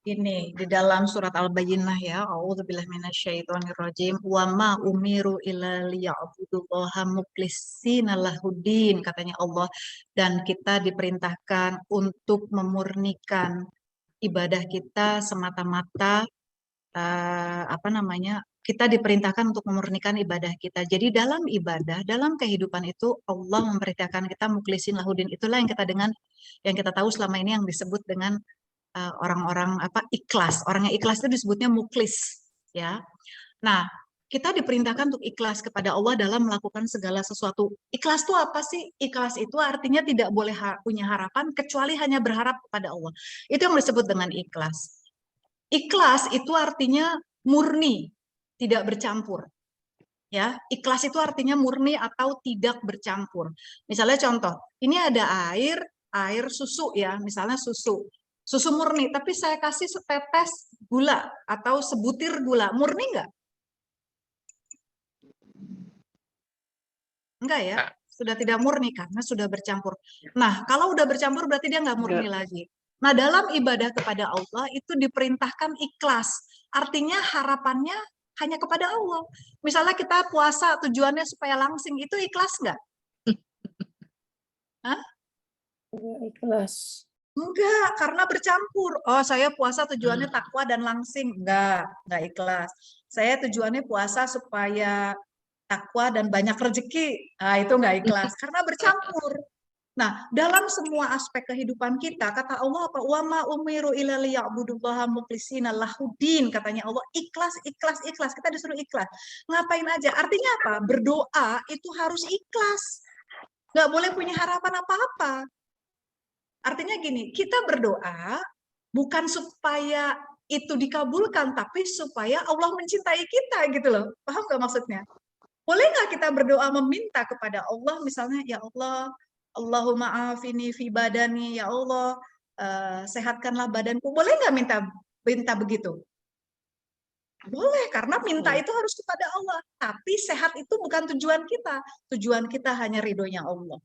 Ini di dalam surat Al-Bayyinah ya, A'udzubillahi minasyaitonirrajim, wa ma umiru illa liya'budullaha mukhlishina lahuddin, katanya Allah, dan kita diperintahkan untuk memurnikan ibadah kita semata-mata kita diperintahkan untuk memurnikan ibadah kita. Jadi dalam ibadah, dalam kehidupan itu Allah memerintahkan kita mukhlisin lahuddin. Itulah yang kita tahu selama ini yang disebut dengan orang-orang ikhlas. Orang yang ikhlas itu disebutnya mukhlis, ya. Nah, kita diperintahkan untuk ikhlas kepada Allah dalam melakukan segala sesuatu. Ikhlas itu apa sih? Ikhlas itu artinya tidak boleh punya harapan kecuali hanya berharap kepada Allah. Itu yang disebut dengan ikhlas. Ikhlas itu artinya murni, tidak bercampur. Ya, ikhlas itu artinya murni atau tidak bercampur. Misalnya contoh, ini ada air susu ya, misalnya susu murni, tapi saya kasih setetes gula atau sebutir gula, murni nggak? Enggak ya, sudah tidak murni karena sudah bercampur. Nah, kalau udah bercampur berarti dia nggak murni lagi. Nah, dalam ibadah kepada Allah itu diperintahkan ikhlas. Artinya harapannya hanya kepada Allah. Misalnya kita puasa tujuannya supaya langsing, itu ikhlas nggak? Hah? Ikhlas. Enggak, karena bercampur. Oh, saya puasa tujuannya takwa dan langsing. Enggak ikhlas. Saya tujuannya puasa supaya takwa dan banyak rezeki. Nah, itu enggak ikhlas karena bercampur. Nah, dalam semua aspek kehidupan kita, kata Allah apa? Wa ma umiru illa liya'budullaha mukhlishina lahuddin, katanya Allah, ikhlas. Kita disuruh ikhlas. Ngapain aja? Artinya apa? Berdoa itu harus ikhlas. Enggak boleh punya harapan apa-apa. Artinya gini, kita berdoa bukan supaya itu dikabulkan, tapi supaya Allah mencintai kita gitu loh. Paham nggak maksudnya? Boleh nggak kita berdoa meminta kepada Allah, misalnya, ya Allah, Allahumma afini fi badani, ya Allah, sehatkanlah badanku. Boleh nggak minta begitu? Boleh, karena minta itu harus kepada Allah. Tapi sehat itu bukan tujuan kita. Tujuan kita hanya ridhonya Allah.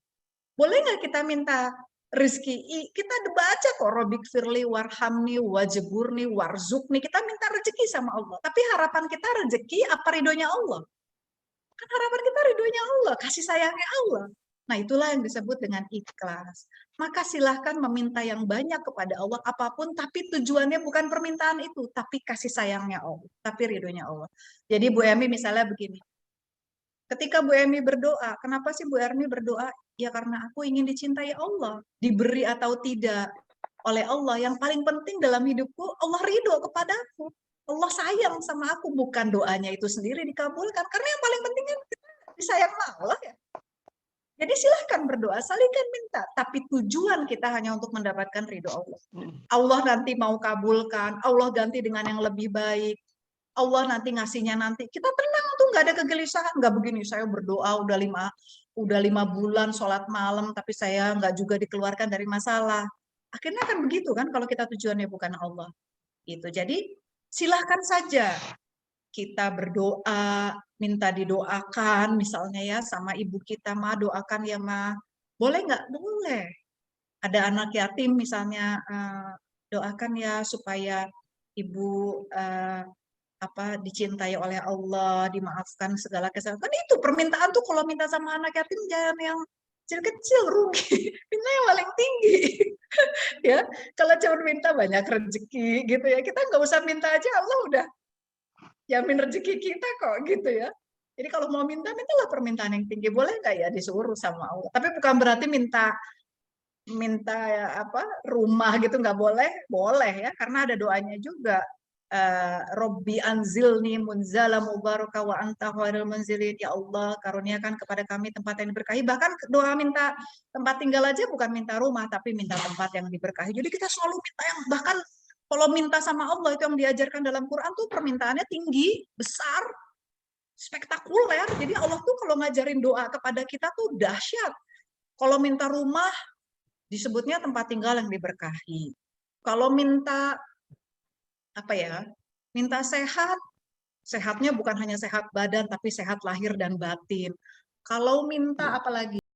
Boleh nggak kita minta rezeki? Kita baca kok, Robik firli warhamni wajburni warzukni. Kita minta rezeki sama Allah. Tapi harapan kita rezeki apa ridhonya Allah? Kan harapan kita ridhonya Allah, kasih sayangnya Allah. Nah, itulah yang disebut dengan ikhlas. Maka silahkan meminta yang banyak kepada Allah apapun, tapi tujuannya bukan permintaan itu, tapi kasih sayangnya Allah, tapi ridhonya Allah. Jadi Bu Emi misalnya begini, ketika Bu Emi berdoa, kenapa sih Bu Emi berdoa? Ya karena aku ingin dicintai Allah, diberi atau tidak oleh Allah. Yang paling penting dalam hidupku, Allah ridho kepadaku. Allah sayang sama aku, bukan doanya itu sendiri dikabulkan. Karena yang paling penting kan kita disayang Allah ya. Jadi silahkan berdoa, salingkan minta. Tapi tujuan kita hanya untuk mendapatkan ridho Allah. Allah nanti mau kabulkan, Allah ganti dengan yang lebih baik. Allah nanti ngasihnya nanti. Kita tenang tuh, nggak ada kegelisahan. Nggak begini, saya berdoa udah 5 bulan sholat malam, tapi saya nggak juga dikeluarkan dari masalah. Akhirnya kan begitu kan kalau kita tujuannya bukan Allah. Gitu. Jadi silahkan saja kita berdoa, minta didoakan misalnya ya sama ibu kita, Ma doakan ya Ma. Boleh nggak? Boleh. Ada anak yatim misalnya, doakan ya supaya ibu dicintai oleh Allah, dimaafkan segala kesalahan. Kan itu permintaan tuh kalau minta sama anak yatim jangan yang kecil-kecil, rugi. Minta yang paling tinggi. Ya, kalau cuma minta banyak rezeki gitu ya, kita nggak usah minta aja, Allah udah jamin rezeki kita kok gitu ya. Jadi kalau mau mintalah permintaan yang tinggi, boleh nggak ya disuruh sama Allah. Tapi bukan berarti minta rumah gitu nggak boleh, boleh ya, karena ada doanya juga. Robbi anzilni munzala mubaraka wa anta khairul munzilin. Ya Allah, karuniakan kepada kami tempat yang diberkahi. Bahkan doa minta tempat tinggal aja bukan minta rumah, tapi minta tempat yang diberkahi. Jadi kita selalu minta yang, bahkan kalau minta sama Allah itu yang diajarkan dalam Quran tuh permintaannya tinggi, besar, spektakuler. Jadi Allah tuh kalau ngajarin doa kepada kita tuh dahsyat. Kalau minta rumah disebutnya tempat tinggal yang diberkahi. Kalau minta minta sehat, sehatnya bukan hanya sehat badan tapi sehat lahir dan batin. Kalau minta apalagi